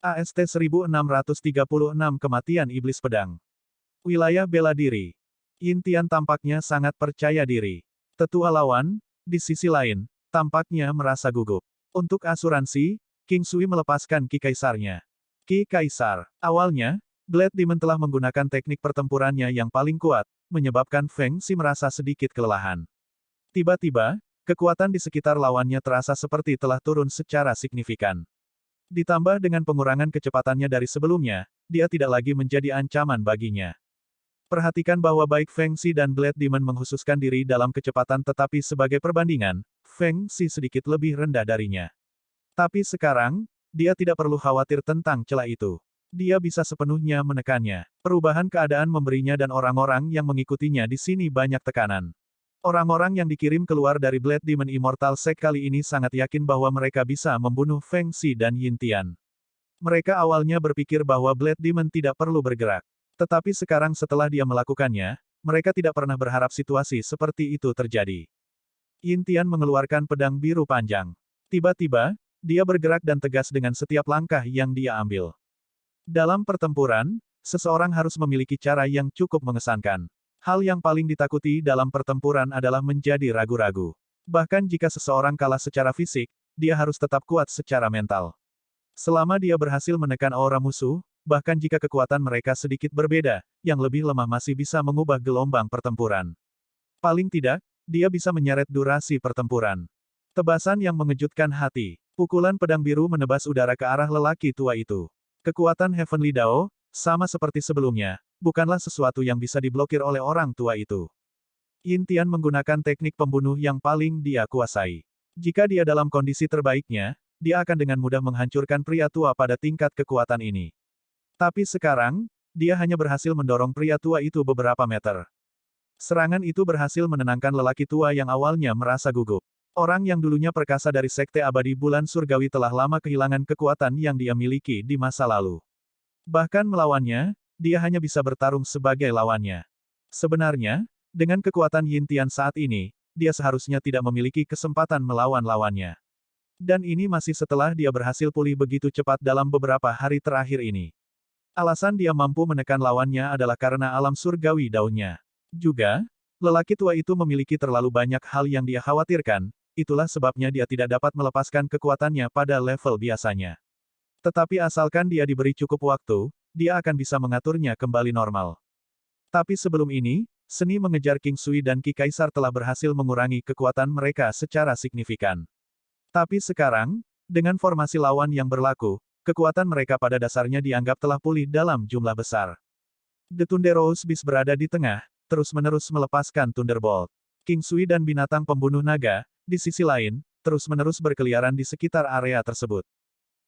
AST 1636 Kematian Iblis Pedang. Wilayah bela diri. Yin Tian tampaknya sangat percaya diri. Tetua lawan, di sisi lain, tampaknya merasa gugup. Untuk asuransi, King Sui melepaskan Ki Kaisarnya. Ki Kaisar. Awalnya, Blade Demon telah menggunakan teknik pertempurannya yang paling kuat, menyebabkan Feng Xi merasa sedikit kelelahan. Tiba-tiba, kekuatan di sekitar lawannya terasa seperti telah turun secara signifikan. Ditambah dengan pengurangan kecepatannya dari sebelumnya, dia tidak lagi menjadi ancaman baginya. Perhatikan bahwa baik Feng Xi dan Blade Demon menghususkan diri dalam kecepatan tetapi sebagai perbandingan, Feng Xi sedikit lebih rendah darinya. Tapi sekarang, dia tidak perlu khawatir tentang celah itu. Dia bisa sepenuhnya menekannya. Perubahan keadaan memberinya dan orang-orang yang mengikutinya di sini banyak tekanan. Orang-orang yang dikirim keluar dari Blade Demon Immortal Sect kali ini sangat yakin bahwa mereka bisa membunuh Feng Xi dan Yin Tian. Mereka awalnya berpikir bahwa Blade Demon tidak perlu bergerak. Tetapi sekarang setelah dia melakukannya, mereka tidak pernah berharap situasi seperti itu terjadi. Yin Tian mengeluarkan pedang biru panjang. Tiba-tiba, dia bergerak dan tegas dengan setiap langkah yang dia ambil. Dalam pertempuran, seseorang harus memiliki cara yang cukup mengesankan. Hal yang paling ditakuti dalam pertempuran adalah menjadi ragu-ragu. Bahkan jika seseorang kalah secara fisik, dia harus tetap kuat secara mental. Selama dia berhasil menekan aura musuh, bahkan jika kekuatan mereka sedikit berbeda, yang lebih lemah masih bisa mengubah gelombang pertempuran. Paling tidak, dia bisa menyeret durasi pertempuran. Tebasan yang mengejutkan hati. Pukulan pedang biru menebas udara ke arah lelaki tua itu. Kekuatan Heavenly Dao, sama seperti sebelumnya, bukanlah sesuatu yang bisa diblokir oleh orang tua itu. Yin Tian menggunakan teknik pembunuh yang paling dia kuasai. Jika dia dalam kondisi terbaiknya, dia akan dengan mudah menghancurkan pria tua pada tingkat kekuatan ini. Tapi sekarang, dia hanya berhasil mendorong pria tua itu beberapa meter. Serangan itu berhasil menenangkan lelaki tua yang awalnya merasa gugup. Orang yang dulunya perkasa dari Sekte Abadi Bulan Surgawi telah lama kehilangan kekuatan yang dia miliki di masa lalu. Bahkan melawannya, dia hanya bisa bertarung sebagai lawannya. Sebenarnya, dengan kekuatan Yin Tian saat ini, dia seharusnya tidak memiliki kesempatan melawan lawannya. Dan ini masih setelah dia berhasil pulih begitu cepat dalam beberapa hari terakhir ini. Alasan dia mampu menekan lawannya adalah karena alam surgawi daunnya. Juga, lelaki tua itu memiliki terlalu banyak hal yang dia khawatirkan, itulah sebabnya dia tidak dapat melepaskan kekuatannya pada level biasanya. Tetapi asalkan dia diberi cukup waktu, dia akan bisa mengaturnya kembali normal. Tapi sebelum ini, seni mengejar King Sui dan Ki Kaisar telah berhasil mengurangi kekuatan mereka secara signifikan. Tapi sekarang, dengan formasi lawan yang berlaku, kekuatan mereka pada dasarnya dianggap telah pulih dalam jumlah besar. The Thunderous Beast berada di tengah, terus-menerus melepaskan Thunderbolt. King Sui dan binatang pembunuh naga, di sisi lain, terus-menerus berkeliaran di sekitar area tersebut.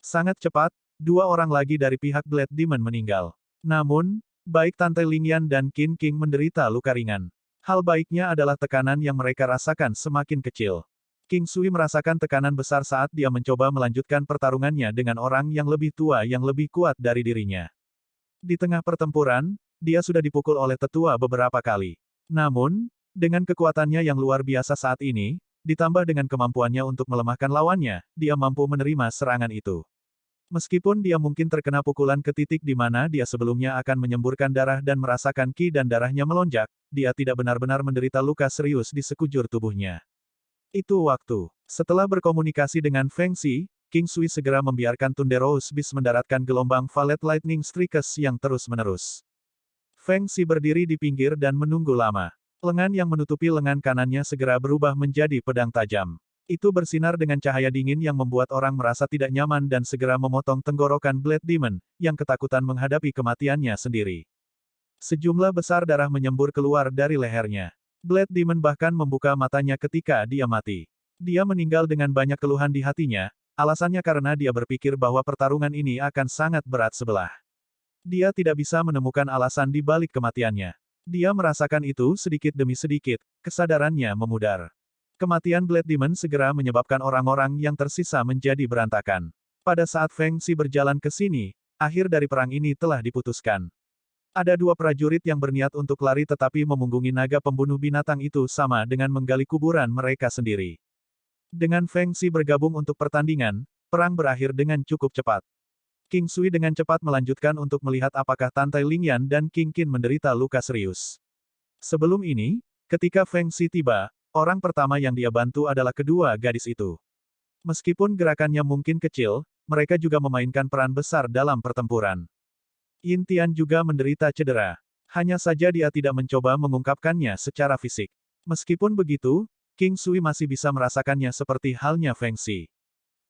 Sangat cepat, dua orang lagi dari pihak Blade Demon meninggal. Namun, baik Tante Lingyan dan Qin King menderita luka ringan. Hal baiknya adalah tekanan yang mereka rasakan semakin kecil. King Sui merasakan tekanan besar saat dia mencoba melanjutkan pertarungannya dengan orang yang lebih tua yang lebih kuat dari dirinya. Di tengah pertempuran, dia sudah dipukul oleh tetua beberapa kali. Namun, dengan kekuatannya yang luar biasa saat ini, ditambah dengan kemampuannya untuk melemahkan lawannya, dia mampu menerima serangan itu. Meskipun dia mungkin terkena pukulan ke titik di mana dia sebelumnya akan menyemburkan darah dan merasakan ki dan darahnya melonjak, dia tidak benar-benar menderita luka serius di sekujur tubuhnya. Itu waktu. Setelah berkomunikasi dengan Feng Xi, King Sui segera membiarkan Thunderous Beast mendaratkan gelombang Valet Lightning Strikes yang terus-menerus. Feng Xi berdiri di pinggir dan menunggu lama. Lengan yang menutupi lengan kanannya segera berubah menjadi pedang tajam. Itu bersinar dengan cahaya dingin yang membuat orang merasa tidak nyaman dan segera memotong tenggorokan Blade Demon, yang ketakutan menghadapi kematiannya sendiri. Sejumlah besar darah menyembur keluar dari lehernya. Blade Demon bahkan membuka matanya ketika dia mati. Dia meninggal dengan banyak keluhan di hatinya, alasannya karena dia berpikir bahwa pertarungan ini akan sangat berat sebelah. Dia tidak bisa menemukan alasan di balik kematiannya. Dia merasakan itu sedikit demi sedikit, kesadarannya memudar. Kematian Blade Demon segera menyebabkan orang-orang yang tersisa menjadi berantakan. Pada saat Feng Xi berjalan ke sini, akhir dari perang ini telah diputuskan. Ada dua prajurit yang berniat untuk lari tetapi memunggungi naga pembunuh binatang itu sama dengan menggali kuburan mereka sendiri. Dengan Feng Xi bergabung untuk pertandingan, perang berakhir dengan cukup cepat. King Sui dengan cepat melanjutkan untuk melihat apakah Tante Lingyan dan King Qin menderita luka serius. Sebelum ini, ketika Feng Xi tiba, orang pertama yang dia bantu adalah kedua gadis itu. Meskipun gerakannya mungkin kecil, mereka juga memainkan peran besar dalam pertempuran. Yin Tian juga menderita cedera. Hanya saja dia tidak mencoba mengungkapkannya secara fisik. Meskipun begitu, King Sui masih bisa merasakannya seperti halnya Feng Xi.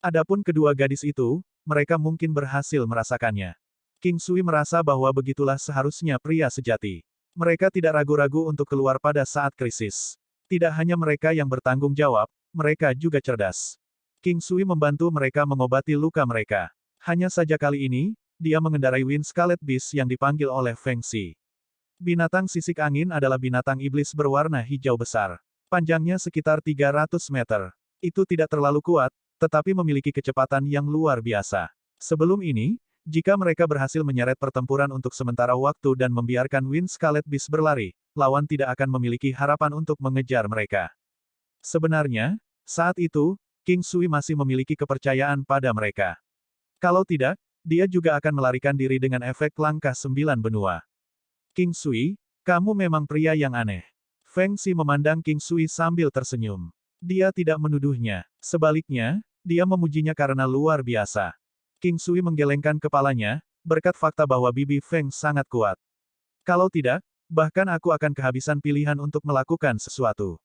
Adapun kedua gadis itu, mereka mungkin berhasil merasakannya. King Sui merasa bahwa begitulah seharusnya pria sejati. Mereka tidak ragu-ragu untuk keluar pada saat krisis. Tidak hanya mereka yang bertanggung jawab, mereka juga cerdas. King Sui membantu mereka mengobati luka mereka. Hanya saja kali ini, dia mengendarai Wind Scarlet Beast yang dipanggil oleh Feng Xi. Binatang sisik angin adalah binatang iblis berwarna hijau besar. Panjangnya sekitar 300 meter. Itu tidak terlalu kuat, tetapi memiliki kecepatan yang luar biasa. Sebelum ini, jika mereka berhasil menyeret pertempuran untuk sementara waktu dan membiarkan Wind Scarlet Beast berlari, lawan tidak akan memiliki harapan untuk mengejar mereka. Sebenarnya, saat itu, King Sui masih memiliki kepercayaan pada mereka. Kalau tidak, dia juga akan melarikan diri dengan efek langkah 9 benua. King Sui, kamu memang pria yang aneh. Feng Xi memandang King Sui sambil tersenyum. Dia tidak menuduhnya. Sebaliknya, dia memujinya karena luar biasa. King Sui menggelengkan kepalanya, berkat fakta bahwa Bibi Feng sangat kuat. Kalau tidak, bahkan aku akan kehabisan pilihan untuk melakukan sesuatu.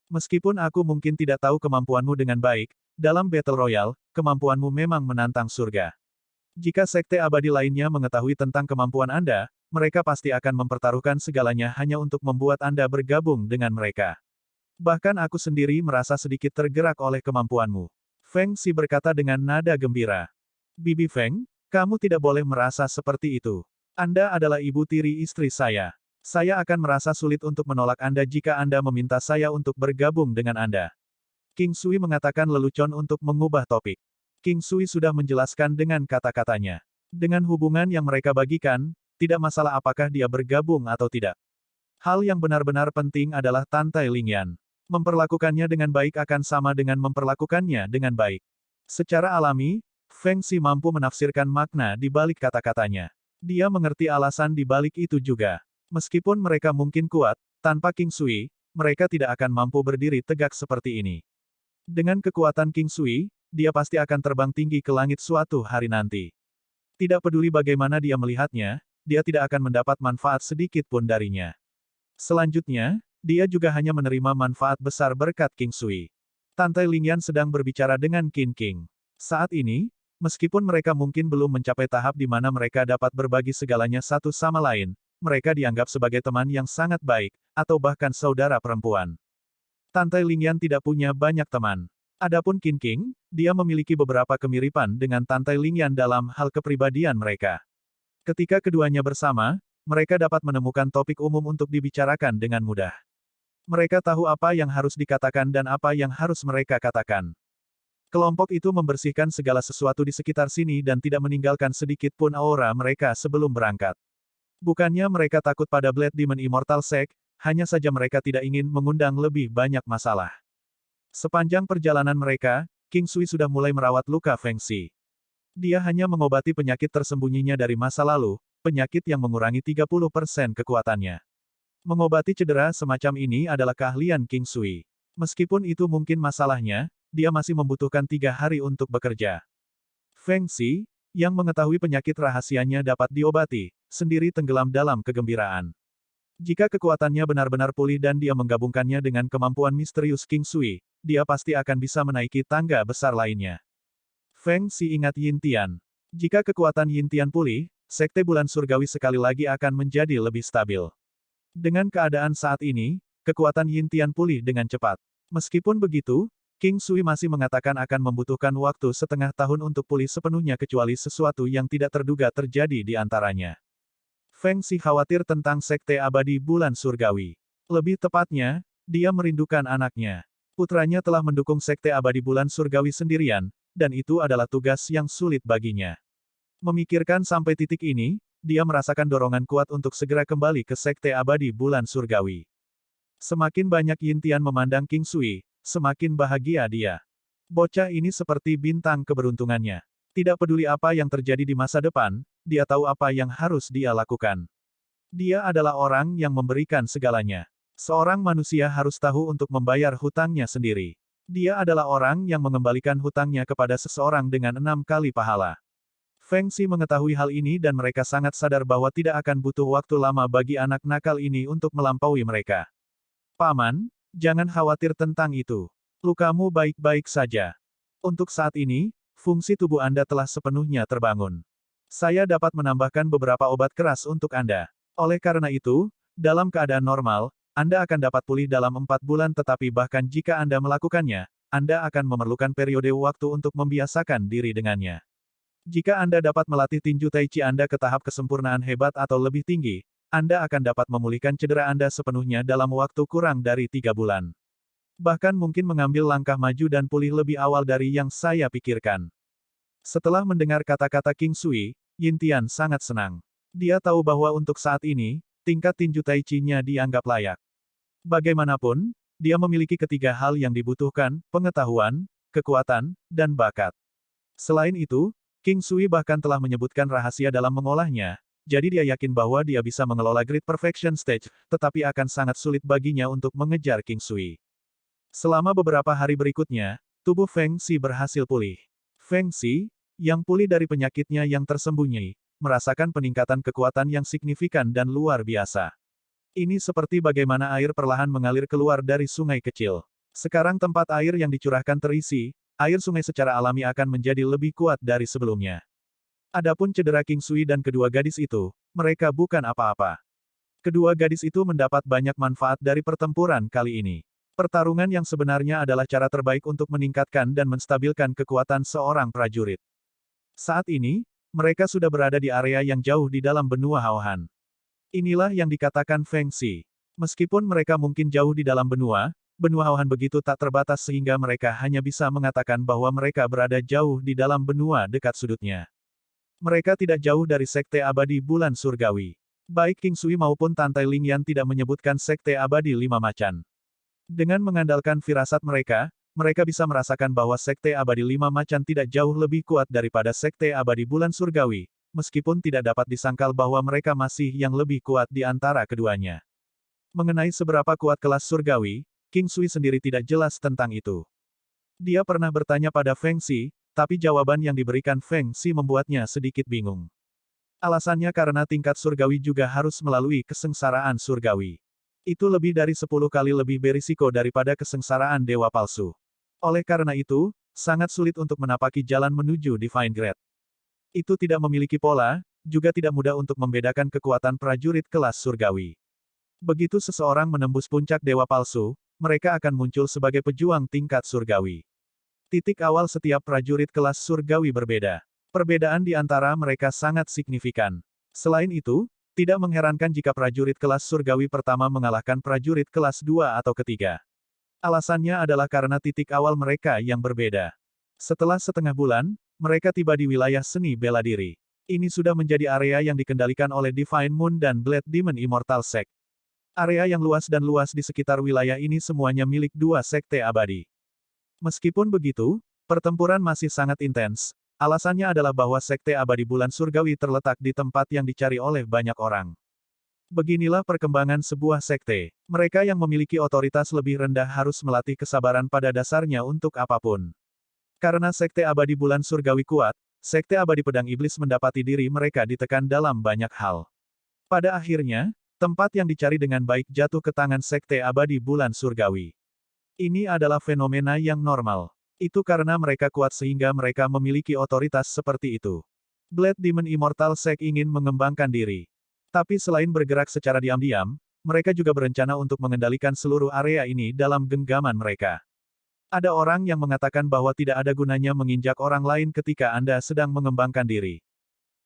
Meskipun aku mungkin tidak tahu kemampuanmu dengan baik, dalam Battle Royale, kemampuanmu memang menantang surga. Jika sekte abadi lainnya mengetahui tentang kemampuan Anda, mereka pasti akan mempertaruhkan segalanya hanya untuk membuat Anda bergabung dengan mereka. Bahkan aku sendiri merasa sedikit tergerak oleh kemampuanmu. Feng Xi berkata dengan nada gembira. Bibi Feng, kamu tidak boleh merasa seperti itu. Anda adalah ibu tiri istri saya. Saya akan merasa sulit untuk menolak Anda jika Anda meminta saya untuk bergabung dengan Anda. King Sui mengatakan lelucon untuk mengubah topik. King Sui sudah menjelaskan dengan kata-katanya. Dengan hubungan yang mereka bagikan, tidak masalah apakah dia bergabung atau tidak. Hal yang benar-benar penting adalah Tante Lingyan. Memperlakukannya dengan baik akan sama dengan memperlakukannya dengan baik. Secara alami, Feng Xi mampu menafsirkan makna di balik kata-katanya. Dia mengerti alasan di balik itu juga. Meskipun mereka mungkin kuat, tanpa King Sui, mereka tidak akan mampu berdiri tegak seperti ini. Dengan kekuatan King Sui, dia pasti akan terbang tinggi ke langit suatu hari nanti. Tidak peduli bagaimana dia melihatnya, dia tidak akan mendapat manfaat sedikit pun darinya. Selanjutnya, dia juga hanya menerima manfaat besar berkat King Sui. Tante Lingyan sedang berbicara dengan Qin King. Saat ini, meskipun mereka mungkin belum mencapai tahap di mana mereka dapat berbagi segalanya satu sama lain, mereka dianggap sebagai teman yang sangat baik, atau bahkan saudara perempuan. Tante Lingyan tidak punya banyak teman. Adapun Qin King, dia memiliki beberapa kemiripan dengan Tante Lingyan dalam hal kepribadian mereka. Ketika keduanya bersama, mereka dapat menemukan topik umum untuk dibicarakan dengan mudah. Mereka tahu apa yang harus dikatakan dan apa yang harus mereka katakan. Kelompok itu membersihkan segala sesuatu di sekitar sini dan tidak meninggalkan sedikit pun aura mereka sebelum berangkat. Bukannya mereka takut pada Blade Demon Immortal Sect, hanya saja mereka tidak ingin mengundang lebih banyak masalah. Sepanjang perjalanan mereka, King Sui sudah mulai merawat luka Feng Xi. Dia hanya mengobati penyakit tersembunyinya dari masa lalu, penyakit yang mengurangi 30% kekuatannya. Mengobati cedera semacam ini adalah keahlian King Sui. Meskipun itu mungkin masalahnya, dia masih membutuhkan 3 hari untuk bekerja. Feng Xi, yang mengetahui penyakit rahasianya dapat diobati, sendiri tenggelam dalam kegembiraan. Jika kekuatannya benar-benar pulih dan dia menggabungkannya dengan kemampuan misterius King Sui, dia pasti akan bisa menaiki tangga besar lainnya. Feng Xi ingat Yin Tian. Jika kekuatan Yin Tian pulih, Sekte Bulan Surgawi sekali lagi akan menjadi lebih stabil. Dengan keadaan saat ini, kekuatan Yin Tian pulih dengan cepat. Meskipun begitu, King Sui masih mengatakan akan membutuhkan waktu setengah tahun untuk pulih sepenuhnya kecuali sesuatu yang tidak terduga terjadi di antaranya. Feng Xi khawatir tentang Sekte Abadi Bulan Surgawi. Lebih tepatnya, dia merindukan anaknya. Putranya telah mendukung Sekte Abadi Bulan Surgawi sendirian, dan itu adalah tugas yang sulit baginya. Memikirkan sampai titik ini, dia merasakan dorongan kuat untuk segera kembali ke Sekte Abadi Bulan Surgawi. Semakin banyak Yin Tian memandang King Sui, semakin bahagia dia. Bocah ini seperti bintang keberuntungannya. Tidak peduli apa yang terjadi di masa depan, dia tahu apa yang harus dia lakukan. Dia adalah orang yang memberikan segalanya. Seorang manusia harus tahu untuk membayar hutangnya sendiri. Dia adalah orang yang mengembalikan hutangnya kepada seseorang dengan 6 kali pahala. Feng Xi mengetahui hal ini dan mereka sangat sadar bahwa tidak akan butuh waktu lama bagi anak nakal ini untuk melampaui mereka. Paman, jangan khawatir tentang itu. Lukamu baik-baik saja. Untuk saat ini, fungsi tubuh Anda telah sepenuhnya terbangun. Saya dapat menambahkan beberapa obat keras untuk Anda. Oleh karena itu, dalam keadaan normal, Anda akan dapat pulih dalam 4 bulan tetapi bahkan jika Anda melakukannya, Anda akan memerlukan periode waktu untuk membiasakan diri dengannya. Jika Anda dapat melatih tinju Tai Chi Anda ke tahap kesempurnaan hebat atau lebih tinggi, Anda akan dapat memulihkan cedera Anda sepenuhnya dalam waktu kurang dari 3 bulan. Bahkan mungkin mengambil langkah maju dan pulih lebih awal dari yang saya pikirkan. Setelah mendengar kata-kata King Sui, Yin Tian sangat senang. Dia tahu bahwa untuk saat ini, tingkat tinju Tai Chi-nya dianggap layak. Bagaimanapun, dia memiliki ketiga hal yang dibutuhkan, pengetahuan, kekuatan, dan bakat. Selain itu, King Sui bahkan telah menyebutkan rahasia dalam mengolahnya, jadi dia yakin bahwa dia bisa mengelola Great Perfection Stage, tetapi akan sangat sulit baginya untuk mengejar King Sui. Selama beberapa hari berikutnya, tubuh Feng Xi berhasil pulih. Feng Xi, yang pulih dari penyakitnya yang tersembunyi, merasakan peningkatan kekuatan yang signifikan dan luar biasa. Ini seperti bagaimana air perlahan mengalir keluar dari sungai kecil. Sekarang tempat air yang dicurahkan terisi, air sungai secara alami akan menjadi lebih kuat dari sebelumnya. Adapun cedera King Sui dan kedua gadis itu, mereka bukan apa-apa. Kedua gadis itu mendapat banyak manfaat dari pertempuran kali ini. Pertarungan yang sebenarnya adalah cara terbaik untuk meningkatkan dan menstabilkan kekuatan seorang prajurit. Saat ini, mereka sudah berada di area yang jauh di dalam benua Haohan. Inilah yang dikatakan Feng Xi. Meskipun mereka mungkin jauh di dalam benua Haohan begitu tak terbatas sehingga mereka hanya bisa mengatakan bahwa mereka berada jauh di dalam benua dekat sudutnya. Mereka tidak jauh dari Sekte Abadi Bulan Surgawi. Baik King Sui maupun Tantai Lingyan tidak menyebutkan Sekte Abadi Lima Macan. Dengan mengandalkan firasat mereka, mereka bisa merasakan bahwa Sekte Abadi Lima Macan tidak jauh lebih kuat daripada Sekte Abadi Bulan Surgawi, meskipun tidak dapat disangkal bahwa mereka masih yang lebih kuat di antara keduanya. Mengenai seberapa kuat kelas surgawi, King Sui sendiri tidak jelas tentang itu. Dia pernah bertanya pada Feng Xi, tapi jawaban yang diberikan Feng Xi membuatnya sedikit bingung. Alasannya karena tingkat surgawi juga harus melalui kesengsaraan surgawi. Itu lebih dari 10 kali lebih berisiko daripada kesengsaraan dewa palsu. Oleh karena itu, sangat sulit untuk menapaki jalan menuju Divine Grade. Itu tidak memiliki pola, juga tidak mudah untuk membedakan kekuatan prajurit kelas surgawi. Begitu seseorang menembus puncak dewa palsu, mereka akan muncul sebagai pejuang tingkat surgawi. Titik awal setiap prajurit kelas surgawi berbeda. Perbedaan di antara mereka sangat signifikan. Selain itu, tidak mengherankan jika prajurit kelas surgawi pertama mengalahkan prajurit kelas 2 atau ketiga. Alasannya adalah karena titik awal mereka yang berbeda. Setelah setengah bulan, mereka tiba di wilayah seni bela diri. Ini sudah menjadi area yang dikendalikan oleh Divine Moon dan Blade Demon Immortal Sect. Area yang luas dan luas di sekitar wilayah ini semuanya milik dua sekte abadi. Meskipun begitu, pertempuran masih sangat intens. Alasannya adalah bahwa sekte abadi bulan surgawi terletak di tempat yang dicari oleh banyak orang. Beginilah perkembangan sebuah sekte. Mereka yang memiliki otoritas lebih rendah harus melatih kesabaran pada dasarnya untuk apapun. Karena sekte abadi bulan surgawi kuat, sekte abadi pedang iblis mendapati diri mereka ditekan dalam banyak hal. Pada akhirnya, tempat yang dicari dengan baik jatuh ke tangan sekte abadi bulan surgawi. Ini adalah fenomena yang normal. Itu karena mereka kuat sehingga mereka memiliki otoritas seperti itu. Blade Demon Immortal Sect ingin mengembangkan diri. Tapi selain bergerak secara diam-diam, mereka juga berencana untuk mengendalikan seluruh area ini dalam genggaman mereka. Ada orang yang mengatakan bahwa tidak ada gunanya menginjak orang lain ketika Anda sedang mengembangkan diri.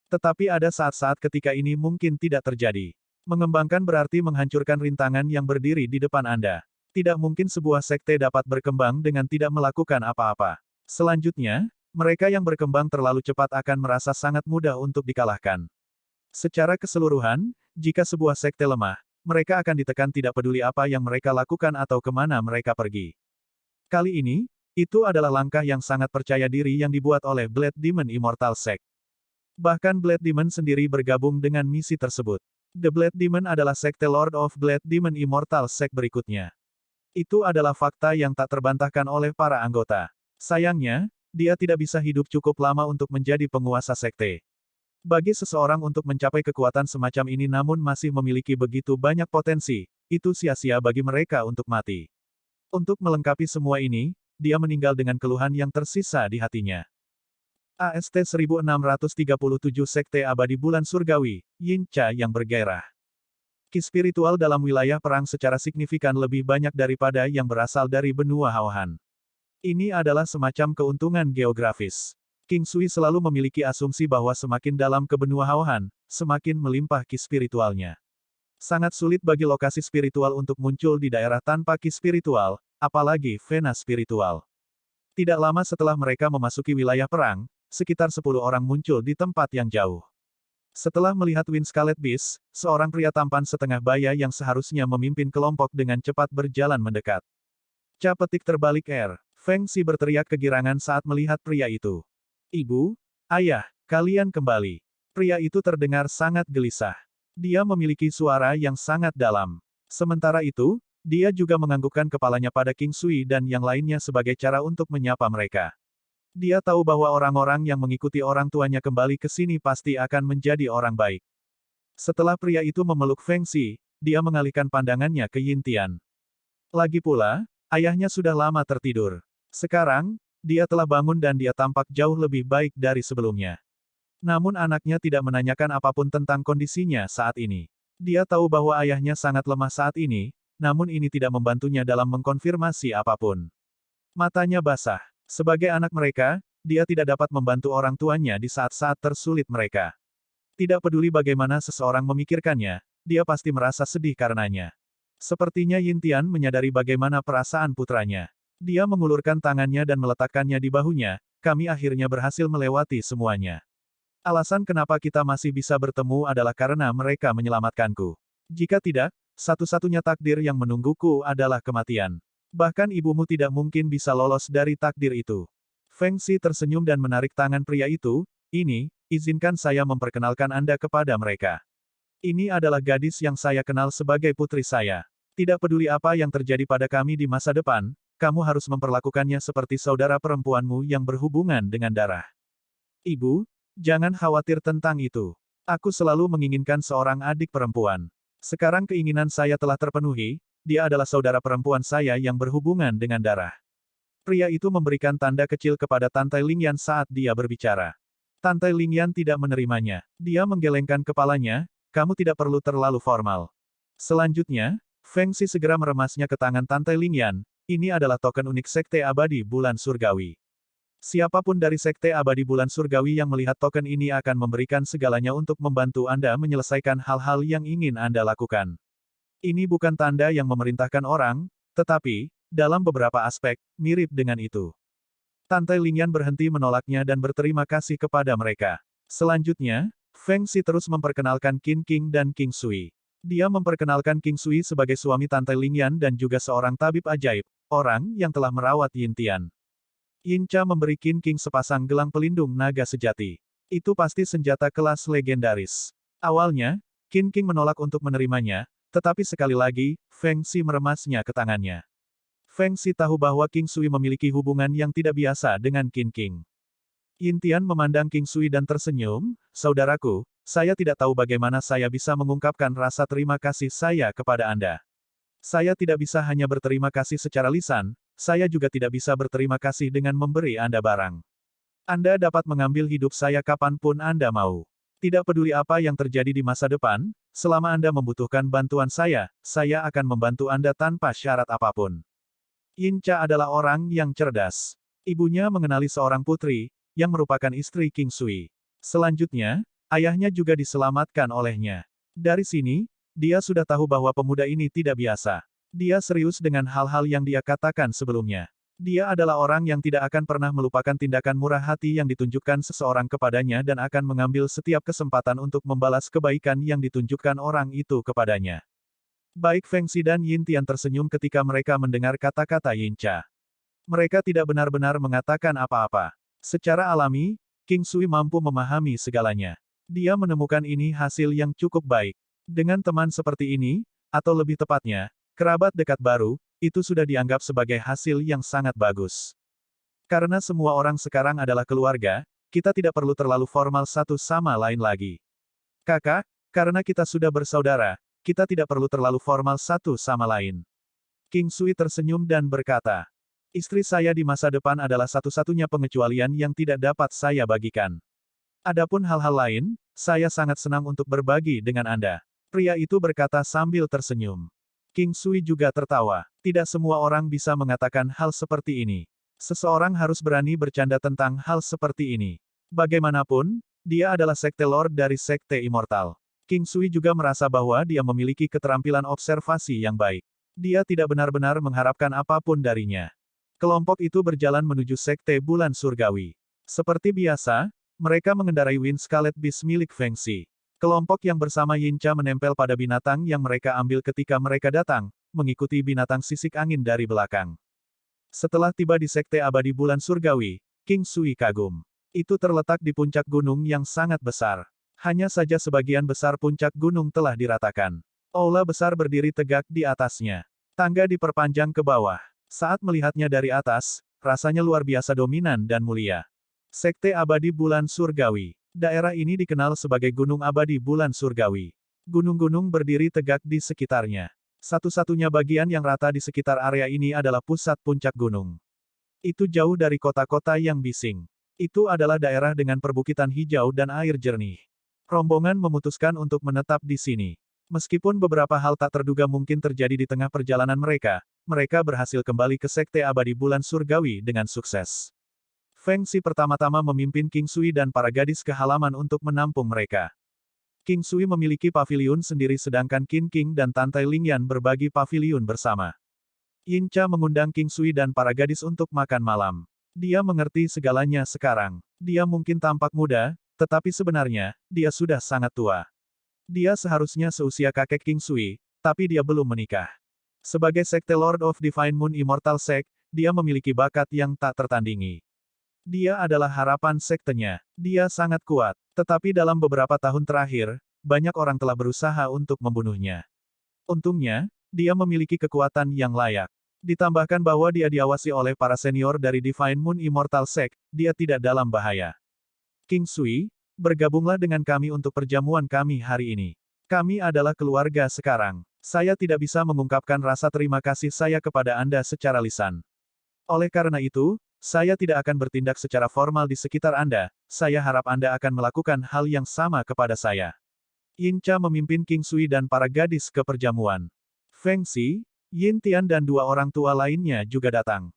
Tetapi ada saat-saat ketika ini mungkin tidak terjadi. Mengembangkan berarti menghancurkan rintangan yang berdiri di depan Anda. Tidak mungkin sebuah sekte dapat berkembang dengan tidak melakukan apa-apa. Selanjutnya, mereka yang berkembang terlalu cepat akan merasa sangat mudah untuk dikalahkan. Secara keseluruhan, jika sebuah sekte lemah, mereka akan ditekan tidak peduli apa yang mereka lakukan atau kemana mereka pergi. Kali ini, Itu adalah langkah yang sangat percaya diri yang dibuat oleh Blade Demon Immortal Sect. Bahkan Blade Demon sendiri bergabung dengan misi tersebut. The Blade Demon adalah sekte Lord of Blade Demon Immortal Sect berikutnya. Itu adalah fakta yang tak terbantahkan oleh para anggota. Sayangnya, dia tidak bisa hidup cukup lama untuk menjadi penguasa sekte. Bagi seseorang untuk mencapai kekuatan semacam ini namun masih memiliki begitu banyak potensi, itu sia-sia bagi mereka untuk mati. Untuk melengkapi semua ini, dia meninggal dengan keluhan yang tersisa di hatinya. AST 1637 Sekte Abadi Bulan Surgawi, Yin Cha yang bergairah. Ki spiritual dalam wilayah perang secara signifikan lebih banyak daripada yang berasal dari benua Haohan. Ini adalah semacam keuntungan geografis. King Sui selalu memiliki asumsi bahwa semakin dalam ke benua Haohan, semakin melimpah ki spiritualnya. Sangat sulit bagi lokasi spiritual untuk muncul di daerah tanpa ki spiritual, apalagi vena spiritual. Tidak lama setelah mereka memasuki wilayah perang, sekitar 10 orang muncul di tempat yang jauh. Setelah melihat Wind Scarlet Beast, seorang pria tampan setengah baya yang seharusnya memimpin kelompok dengan cepat berjalan mendekat. Ca petik terbalik R. Feng Xi berteriak kegirangan saat melihat pria itu. Ibu, ayah, kalian kembali. Pria itu terdengar sangat gelisah. Dia memiliki suara yang sangat dalam. Sementara itu, dia juga menganggukkan kepalanya pada King Sui dan yang lainnya sebagai cara untuk menyapa mereka. Dia tahu bahwa orang-orang yang mengikuti orang tuanya kembali ke sini pasti akan menjadi orang baik. Setelah pria itu memeluk Feng Xi, dia mengalihkan pandangannya ke Yin Tian. Lagi pula, ayahnya sudah lama tertidur. Sekarang, dia telah bangun dan dia tampak jauh lebih baik dari sebelumnya. Namun anaknya tidak menanyakan apapun tentang kondisinya saat ini. Dia tahu bahwa ayahnya sangat lemah saat ini, namun ini tidak membantunya dalam mengkonfirmasi apapun. Matanya basah. Sebagai anak mereka, dia tidak dapat membantu orang tuanya di saat-saat tersulit mereka. Tidak peduli bagaimana seseorang memikirkannya, dia pasti merasa sedih karenanya. Sepertinya Yin Tian menyadari bagaimana perasaan putranya. Dia mengulurkan tangannya dan meletakkannya di bahunya, kami akhirnya berhasil melewati semuanya. Alasan kenapa kita masih bisa bertemu adalah karena mereka menyelamatkanku. Jika tidak, satu-satunya takdir yang menungguku adalah kematian. Bahkan ibumu tidak mungkin bisa lolos dari takdir itu. Feng Xi tersenyum dan menarik tangan pria itu, izinkan saya memperkenalkan Anda kepada mereka. Ini adalah gadis yang saya kenal sebagai putri saya. Tidak peduli apa yang terjadi pada kami di masa depan, kamu harus memperlakukannya seperti saudara perempuanmu yang berhubungan dengan darah. Ibu, jangan khawatir tentang itu. Aku selalu menginginkan seorang adik perempuan. Sekarang keinginan saya telah terpenuhi, dia adalah saudara perempuan saya yang berhubungan dengan darah. Pria itu memberikan tanda kecil kepada Tante Lingyan saat dia berbicara. Tante Lingyan tidak menerimanya. Dia menggelengkan kepalanya, kamu tidak perlu terlalu formal. Selanjutnya, Feng Xi segera meremasnya ke tangan Tante Lingyan, ini adalah token unik Sekte Abadi Bulan Surgawi. Siapapun dari Sekte Abadi Bulan Surgawi yang melihat token ini akan memberikan segalanya untuk membantu Anda menyelesaikan hal-hal yang ingin Anda lakukan. Ini bukan tanda yang memerintahkan orang, tetapi, dalam beberapa aspek, mirip dengan itu. Tante Lingyan berhenti menolaknya dan berterima kasih kepada mereka. Selanjutnya, Feng Xi terus memperkenalkan Qin King dan King Sui. Dia memperkenalkan King Sui sebagai suami Tante Lingyan dan juga seorang tabib ajaib, orang yang telah merawat Yin Tian. Yin Cha memberi Qin King sepasang gelang pelindung naga sejati. Itu pasti senjata kelas legendaris. Awalnya, Qin King menolak untuk menerimanya, tetapi sekali lagi, Feng Xi meremasnya ke tangannya. Feng Xi tahu bahwa King Sui memiliki hubungan yang tidak biasa dengan Qin King. Yin Tian memandang King Sui dan tersenyum, saudaraku, saya tidak tahu bagaimana saya bisa mengungkapkan rasa terima kasih saya kepada Anda. Saya tidak bisa hanya berterima kasih secara lisan, saya juga tidak bisa berterima kasih dengan memberi Anda barang. Anda dapat mengambil hidup saya kapanpun Anda mau. Tidak peduli apa yang terjadi di masa depan, selama Anda membutuhkan bantuan saya akan membantu Anda tanpa syarat apapun. Yin Cha adalah orang yang cerdas. Ibunya mengenali seorang putri, yang merupakan istri King Sui. Selanjutnya, ayahnya juga diselamatkan olehnya. Dari sini, dia sudah tahu bahwa pemuda ini tidak biasa. Dia serius dengan hal-hal yang dia katakan sebelumnya. Dia adalah orang yang tidak akan pernah melupakan tindakan murah hati yang ditunjukkan seseorang kepadanya dan akan mengambil setiap kesempatan untuk membalas kebaikan yang ditunjukkan orang itu kepadanya. Baik Feng Xi dan Yin Tian tersenyum ketika mereka mendengar kata-kata Yin Cha. Mereka tidak benar-benar mengatakan apa-apa. Secara alami, King Sui mampu memahami segalanya. Dia menemukan ini hasil yang cukup baik. Dengan teman seperti ini, atau lebih tepatnya, kerabat dekat baru, itu sudah dianggap sebagai hasil yang sangat bagus. Karena semua orang sekarang adalah keluarga, kita tidak perlu terlalu formal satu sama lain lagi. Kakak, karena kita sudah bersaudara, kita tidak perlu terlalu formal satu sama lain. King Sui tersenyum dan berkata, istri saya di masa depan adalah satu-satunya pengecualian yang tidak dapat saya bagikan. Adapun hal-hal lain, saya sangat senang untuk berbagi dengan Anda. Pria itu berkata sambil tersenyum. King Sui juga tertawa. Tidak semua orang bisa mengatakan hal seperti ini. Seseorang harus berani bercanda tentang hal seperti ini. Bagaimanapun, dia adalah sekte Lord dari Sekte Immortal. King Sui juga merasa bahwa dia memiliki keterampilan observasi yang baik. Dia tidak benar-benar mengharapkan apapun darinya. Kelompok itu berjalan menuju Sekte Bulan Surgawi. Seperti biasa, mereka mengendarai Wind Scarlet Beast milik Feng Xi. Kelompok yang bersama Yincha menempel pada binatang yang mereka ambil ketika mereka datang, mengikuti binatang sisik angin dari belakang. Setelah tiba di Sekte Abadi Bulan Surgawi, King Sui kagum. Itu terletak di puncak gunung yang sangat besar. Hanya saja sebagian besar puncak gunung telah diratakan. Aula besar berdiri tegak di atasnya. Tangga diperpanjang ke bawah. Saat melihatnya dari atas, rasanya luar biasa dominan dan mulia. Sekte Abadi Bulan Surgawi. Daerah ini dikenal sebagai Gunung Abadi Bulan Surgawi. Gunung-gunung berdiri tegak di sekitarnya. Satu-satunya bagian yang rata di sekitar area ini adalah pusat puncak gunung. Itu jauh dari kota-kota yang bising. Itu adalah daerah dengan perbukitan hijau dan air jernih. Rombongan memutuskan untuk menetap di sini. Meskipun beberapa hal tak terduga mungkin terjadi di tengah perjalanan mereka, mereka berhasil kembali ke Sekte Abadi Bulan Surgawi dengan sukses. Feng Xi pertama-tama memimpin King Sui dan para gadis ke halaman untuk menampung mereka. King Sui memiliki paviliun sendiri sedangkan Qin King dan Tantai Lingyan berbagi paviliun bersama. Yincha mengundang King Sui dan para gadis untuk makan malam. Dia mengerti segalanya sekarang. Dia mungkin tampak muda, tetapi sebenarnya, dia sudah sangat tua. Dia seharusnya seusia kakek King Sui, tapi dia belum menikah. Sebagai Sekte Lord of Divine Moon Immortal Sect, dia memiliki bakat yang tak tertandingi. Dia adalah harapan sektenya. Dia sangat kuat. Tetapi dalam beberapa tahun terakhir, banyak orang telah berusaha untuk membunuhnya. Untungnya, dia memiliki kekuatan yang layak. Ditambahkan bahwa dia diawasi oleh para senior dari Divine Moon Immortal Sect, dia tidak dalam bahaya. King Sui, bergabunglah dengan kami untuk perjamuan kami hari ini. Kami adalah keluarga sekarang. Saya tidak bisa mengungkapkan rasa terima kasih saya kepada Anda secara lisan. Oleh karena itu, saya tidak akan bertindak secara formal di sekitar Anda, saya harap Anda akan melakukan hal yang sama kepada saya. Yincha memimpin King Sui dan para gadis ke perjamuan. Feng Xi, Yin Tian dan dua orang tua lainnya juga datang.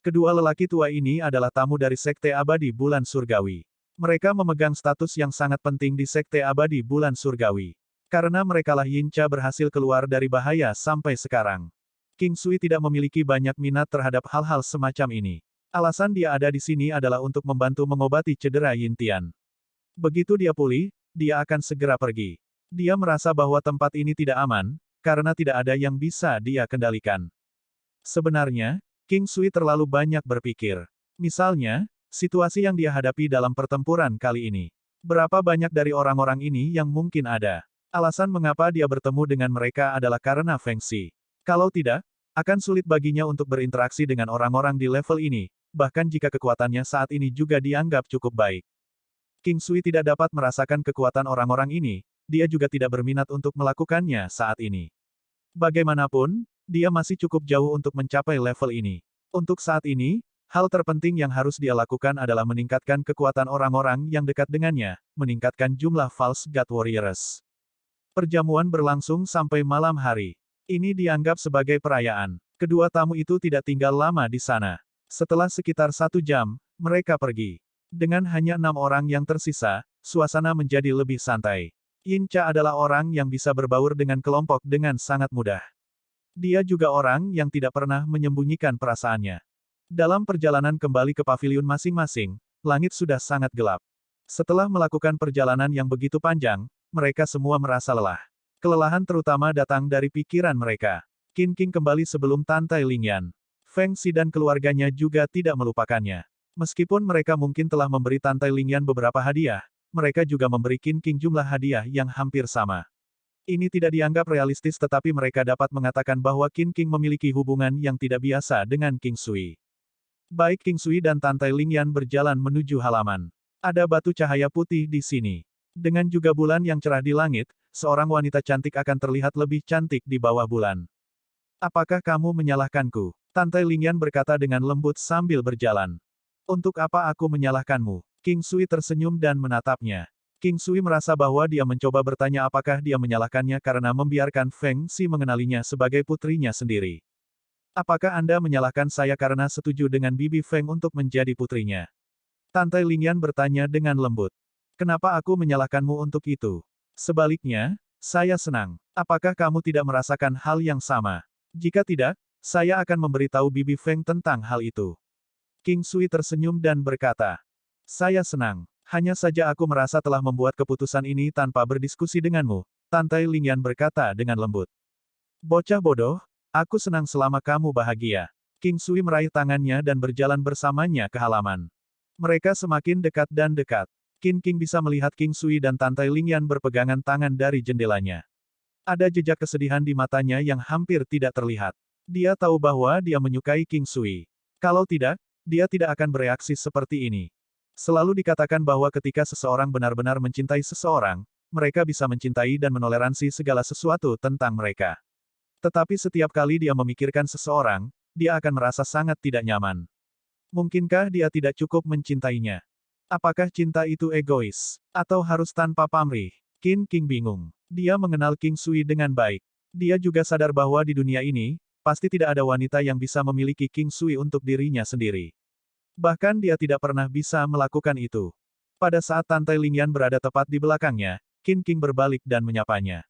Kedua lelaki tua ini adalah tamu dari Sekte Abadi Bulan Surgawi. Mereka memegang status yang sangat penting di Sekte Abadi Bulan Surgawi. Karena merekalah Yincha berhasil keluar dari bahaya sampai sekarang. King Sui tidak memiliki banyak minat terhadap hal-hal semacam ini. Alasan dia ada di sini adalah untuk membantu mengobati cedera Yin Tian. Begitu dia pulih, dia akan segera pergi. Dia merasa bahwa tempat ini tidak aman, karena tidak ada yang bisa dia kendalikan. Sebenarnya, King Sui terlalu banyak berpikir. Misalnya, situasi yang dia hadapi dalam pertempuran kali ini. Berapa banyak dari orang-orang ini yang mungkin ada? Alasan mengapa dia bertemu dengan mereka adalah karena Feng Xi. Kalau tidak, akan sulit baginya untuk berinteraksi dengan orang-orang di level ini, bahkan jika kekuatannya saat ini juga dianggap cukup baik. King Sui tidak dapat merasakan kekuatan orang-orang ini, dia juga tidak berminat untuk melakukannya saat ini. Bagaimanapun, dia masih cukup jauh untuk mencapai level ini. Untuk saat ini, hal terpenting yang harus dia lakukan adalah meningkatkan kekuatan orang-orang yang dekat dengannya, meningkatkan jumlah False God Warriors. Perjamuan berlangsung sampai malam hari. Ini dianggap sebagai perayaan. Kedua tamu itu tidak tinggal lama di sana. Setelah sekitar 1 jam, mereka pergi. Dengan hanya 6 orang yang tersisa, suasana menjadi lebih santai. Yincha adalah orang yang bisa berbaur dengan kelompok dengan sangat mudah. Dia juga orang yang tidak pernah menyembunyikan perasaannya. Dalam perjalanan kembali ke paviliun masing-masing, langit sudah sangat gelap. Setelah melakukan perjalanan yang begitu panjang, mereka semua merasa lelah. Kelelahan terutama datang dari pikiran mereka. Qin King kembali sebelum Tantai Lingyan. Feng Xi dan keluarganya juga tidak melupakannya. Meskipun mereka mungkin telah memberi Tante Lingyan beberapa hadiah, mereka juga memberi Qin King jumlah hadiah yang hampir sama. Ini tidak dianggap realistis tetapi mereka dapat mengatakan bahwa Qin King memiliki hubungan yang tidak biasa dengan King Sui. Baik King Sui dan Tante Lingyan berjalan menuju halaman. Ada batu cahaya putih di sini. Dengan juga bulan yang cerah di langit, seorang wanita cantik akan terlihat lebih cantik di bawah bulan. Apakah kamu menyalahkanku? Tante Lingyan berkata dengan lembut sambil berjalan. Untuk apa aku menyalahkanmu? King Sui tersenyum dan menatapnya. King Sui merasa bahwa dia mencoba bertanya apakah dia menyalahkannya karena membiarkan Feng Xi mengenalinya sebagai putrinya sendiri. Apakah Anda menyalahkan saya karena setuju dengan Bibi Feng untuk menjadi putrinya? Tante Lingyan bertanya dengan lembut. Kenapa aku menyalahkanmu untuk itu? Sebaliknya, saya senang. Apakah kamu tidak merasakan hal yang sama? Jika tidak, saya akan memberitahu Bibi Feng tentang hal itu. King Sui tersenyum dan berkata, saya senang. Hanya saja aku merasa telah membuat keputusan ini tanpa berdiskusi denganmu. Tante Lingyan berkata dengan lembut. Bocah bodoh, aku senang selama kamu bahagia. King Sui meraih tangannya dan berjalan bersamanya ke halaman. Mereka semakin dekat dan dekat. Qin King bisa melihat King Sui dan Tante Lingyan berpegangan tangan dari jendelanya. Ada jejak kesedihan di matanya yang hampir tidak terlihat. Dia tahu bahwa dia menyukai King Sui. Kalau tidak, dia tidak akan bereaksi seperti ini. Selalu dikatakan bahwa ketika seseorang benar-benar mencintai seseorang, mereka bisa mencintai dan menoleransi segala sesuatu tentang mereka. Tetapi setiap kali dia memikirkan seseorang, dia akan merasa sangat tidak nyaman. Mungkinkah dia tidak cukup mencintainya? Apakah cinta itu egois? Atau harus tanpa pamrih? Qin King bingung. Dia mengenal King Sui dengan baik. Dia juga sadar bahwa di dunia ini, pasti tidak ada wanita yang bisa memiliki King Sui untuk dirinya sendiri. Bahkan dia tidak pernah bisa melakukan itu. Pada saat Tante Lingyan berada tepat di belakangnya, Qin King berbalik dan menyapanya.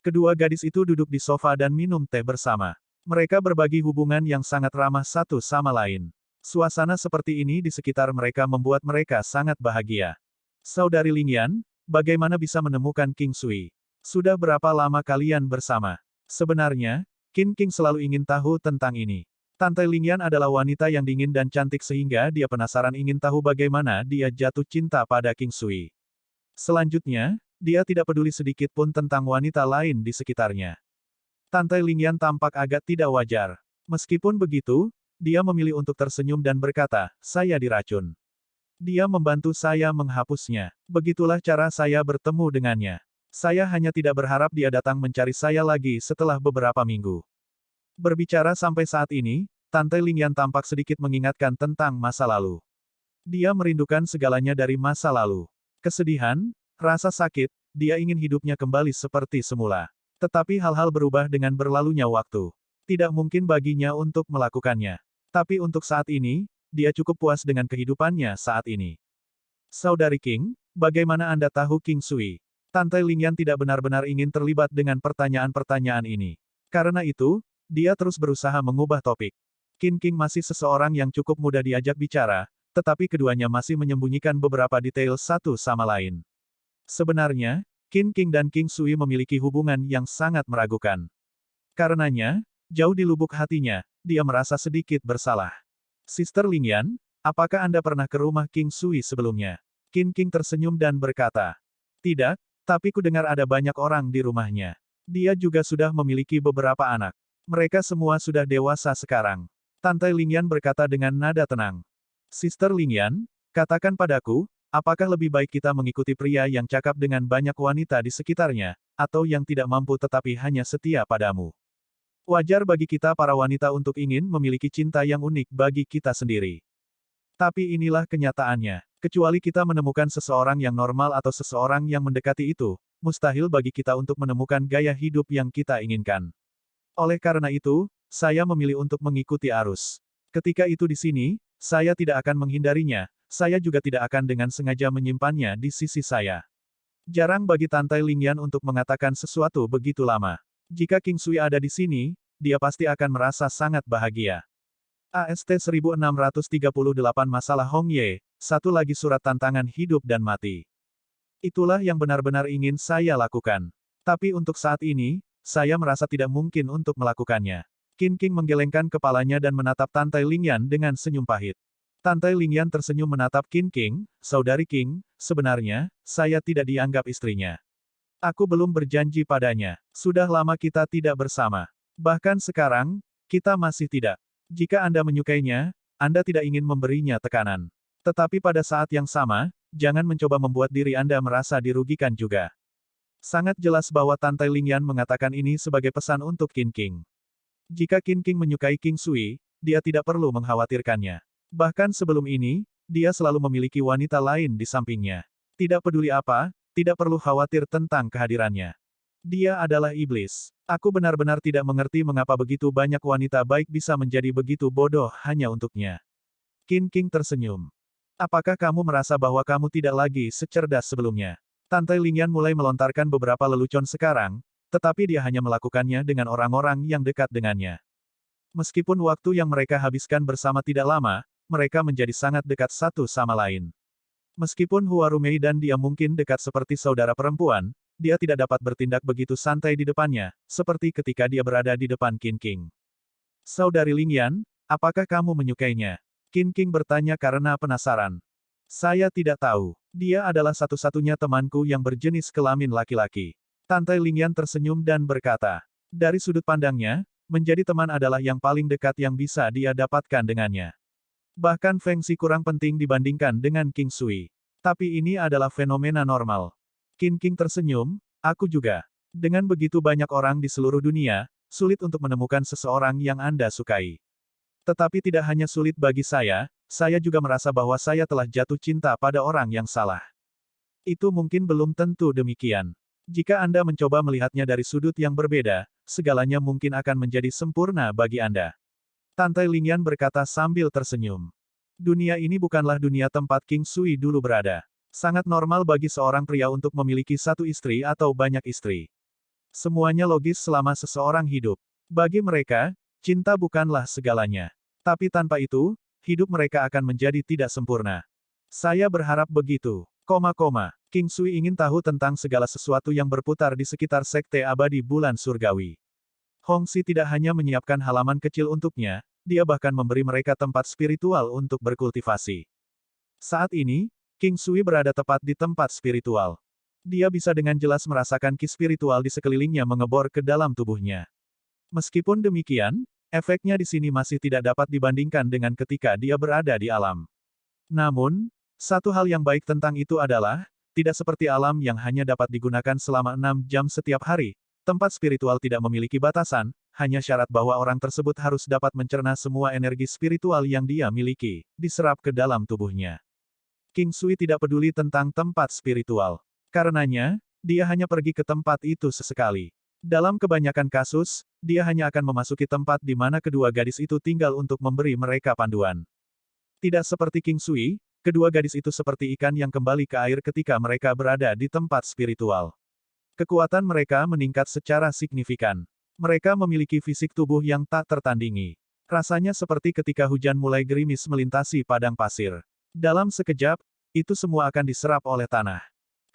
Kedua gadis itu duduk di sofa dan minum teh bersama. Mereka berbagi hubungan yang sangat ramah satu sama lain. Suasana seperti ini di sekitar mereka membuat mereka sangat bahagia. Saudari Lingyan, bagaimana bisa menemukan King Sui? Sudah berapa lama kalian bersama? Sebenarnya, Qin King selalu ingin tahu tentang ini. Tante Lingyan adalah wanita yang dingin dan cantik sehingga dia penasaran ingin tahu bagaimana dia jatuh cinta pada King Sui. Selanjutnya, dia tidak peduli sedikit pun tentang wanita lain di sekitarnya. Tante Lingyan tampak agak tidak wajar. Meskipun begitu, dia memilih untuk tersenyum dan berkata, saya diracun. Dia membantu saya menghapusnya. Begitulah cara saya bertemu dengannya. Saya hanya tidak berharap dia datang mencari saya lagi setelah beberapa minggu. Berbicara sampai saat ini, Tante Lingyan tampak sedikit mengingatkan tentang masa lalu. Dia merindukan segalanya dari masa lalu. Kesedihan, rasa sakit, dia ingin hidupnya kembali seperti semula. Tetapi hal-hal berubah dengan berlalunya waktu. Tidak mungkin baginya untuk melakukannya. Tapi untuk saat ini, dia cukup puas dengan kehidupannya saat ini. Saudari King, bagaimana Anda tahu King Sui? Tante Lingyan tidak benar-benar ingin terlibat dengan pertanyaan-pertanyaan ini. Karena itu, dia terus berusaha mengubah topik. Qin King masih seseorang yang cukup mudah diajak bicara, tetapi keduanya masih menyembunyikan beberapa detail satu sama lain. Sebenarnya, Qin King dan King Sui memiliki hubungan yang sangat meragukan. Karenanya, jauh di lubuk hatinya, dia merasa sedikit bersalah. Sister Lingyan, apakah Anda pernah ke rumah King Sui sebelumnya? Qin King tersenyum dan berkata, tidak, tapi ku dengar ada banyak orang di rumahnya. Dia juga sudah memiliki beberapa anak. Mereka semua sudah dewasa sekarang. Tante Lingyan berkata dengan nada tenang. Sister Lingyan, katakan padaku, apakah lebih baik kita mengikuti pria yang cakap dengan banyak wanita di sekitarnya, atau yang tidak mampu tetapi hanya setia padamu? Wajar bagi kita para wanita untuk ingin memiliki cinta yang unik bagi kita sendiri. Tapi inilah kenyataannya. Kecuali kita menemukan seseorang yang normal atau seseorang yang mendekati itu, mustahil bagi kita untuk menemukan gaya hidup yang kita inginkan. Oleh karena itu, saya memilih untuk mengikuti arus. Ketika itu di sini, saya tidak akan menghindarinya, saya juga tidak akan dengan sengaja menyimpannya di sisi saya. Jarang bagi Tante Lingyan untuk mengatakan sesuatu begitu lama. Jika King Sui ada di sini, dia pasti akan merasa sangat bahagia. AST 1638 Masalah Hong Ye, satu lagi surat tantangan hidup dan mati. Itulah yang benar-benar ingin saya lakukan. Tapi untuk saat ini, saya merasa tidak mungkin untuk melakukannya. Qin King menggelengkan kepalanya dan menatap Tantai Lingyan dengan senyum pahit. Tantai Lingyan tersenyum menatap Qin King, "Saudari King, sebenarnya, saya tidak dianggap istrinya. Aku belum berjanji padanya. Sudah lama kita tidak bersama. Bahkan sekarang, kita masih tidak. Jika Anda menyukainya, Anda tidak ingin memberinya tekanan. Tetapi pada saat yang sama, jangan mencoba membuat diri Anda merasa dirugikan juga." Sangat jelas bahwa Tantai Lingyan mengatakan ini sebagai pesan untuk Qin King. Jika Qin King menyukai King Sui, dia tidak perlu mengkhawatirkannya. Bahkan sebelum ini, dia selalu memiliki wanita lain di sampingnya. Tidak peduli apa, tidak perlu khawatir tentang kehadirannya. Dia adalah iblis. Aku benar-benar tidak mengerti mengapa begitu banyak wanita baik bisa menjadi begitu bodoh hanya untuknya. Qin King tersenyum. Apakah kamu merasa bahwa kamu tidak lagi secerdas sebelumnya? Tantai Lingyan mulai melontarkan beberapa lelucon sekarang, tetapi dia hanya melakukannya dengan orang-orang yang dekat dengannya. Meskipun waktu yang mereka habiskan bersama tidak lama, mereka menjadi sangat dekat satu sama lain. Meskipun Hua Rumei dan dia mungkin dekat seperti saudara perempuan, dia tidak dapat bertindak begitu santai di depannya, seperti ketika dia berada di depan Qin King. "Saudari Lingyan, apakah kamu menyukainya?" Qin King bertanya karena penasaran. "Saya tidak tahu. Dia adalah satu-satunya temanku yang berjenis kelamin laki-laki." Tantai Lingyan tersenyum dan berkata, "Dari sudut pandangnya, menjadi teman adalah yang paling dekat yang bisa dia dapatkan dengannya. Bahkan Feng Xi kurang penting dibandingkan dengan King Sui. Tapi ini adalah fenomena normal." Qin King tersenyum, "Aku juga. Dengan begitu banyak orang di seluruh dunia, sulit untuk menemukan seseorang yang Anda sukai. Tetapi tidak hanya sulit bagi saya juga merasa bahwa saya telah jatuh cinta pada orang yang salah. Itu mungkin belum tentu demikian. Jika Anda mencoba melihatnya dari sudut yang berbeda, segalanya mungkin akan menjadi sempurna bagi Anda." Tantai Lingyan berkata sambil tersenyum. Dunia ini bukanlah dunia tempat King Sui dulu berada. Sangat normal bagi seorang pria untuk memiliki satu istri atau banyak istri. Semuanya logis selama seseorang hidup. Bagi mereka, cinta bukanlah segalanya. Tapi tanpa itu, hidup mereka akan menjadi tidak sempurna. Saya berharap begitu. King Sui ingin tahu tentang segala sesuatu yang berputar di sekitar sekte abadi bulan surgawi. Hong Xi tidak hanya menyiapkan halaman kecil untuknya, dia bahkan memberi mereka tempat spiritual untuk berkultivasi. Saat ini, King Sui berada tepat di tempat spiritual. Dia bisa dengan jelas merasakan ki spiritual di sekelilingnya mengebor ke dalam tubuhnya. Meskipun demikian, efeknya di sini masih tidak dapat dibandingkan dengan ketika dia berada di alam. Namun, satu hal yang baik tentang itu adalah, tidak seperti alam yang hanya dapat digunakan selama 6 jam setiap hari, tempat spiritual tidak memiliki batasan, hanya syarat bahwa orang tersebut harus dapat mencerna semua energi spiritual yang dia miliki, diserap ke dalam tubuhnya. King Sui tidak peduli tentang tempat spiritual. Karenanya, dia hanya pergi ke tempat itu sesekali. Dalam kebanyakan kasus, dia hanya akan memasuki tempat di mana kedua gadis itu tinggal untuk memberi mereka panduan. Tidak seperti King Sui, kedua gadis itu seperti ikan yang kembali ke air ketika mereka berada di tempat spiritual. Kekuatan mereka meningkat secara signifikan. Mereka memiliki fisik tubuh yang tak tertandingi. Rasanya seperti ketika hujan mulai gerimis melintasi padang pasir. Dalam sekejap, itu semua akan diserap oleh tanah.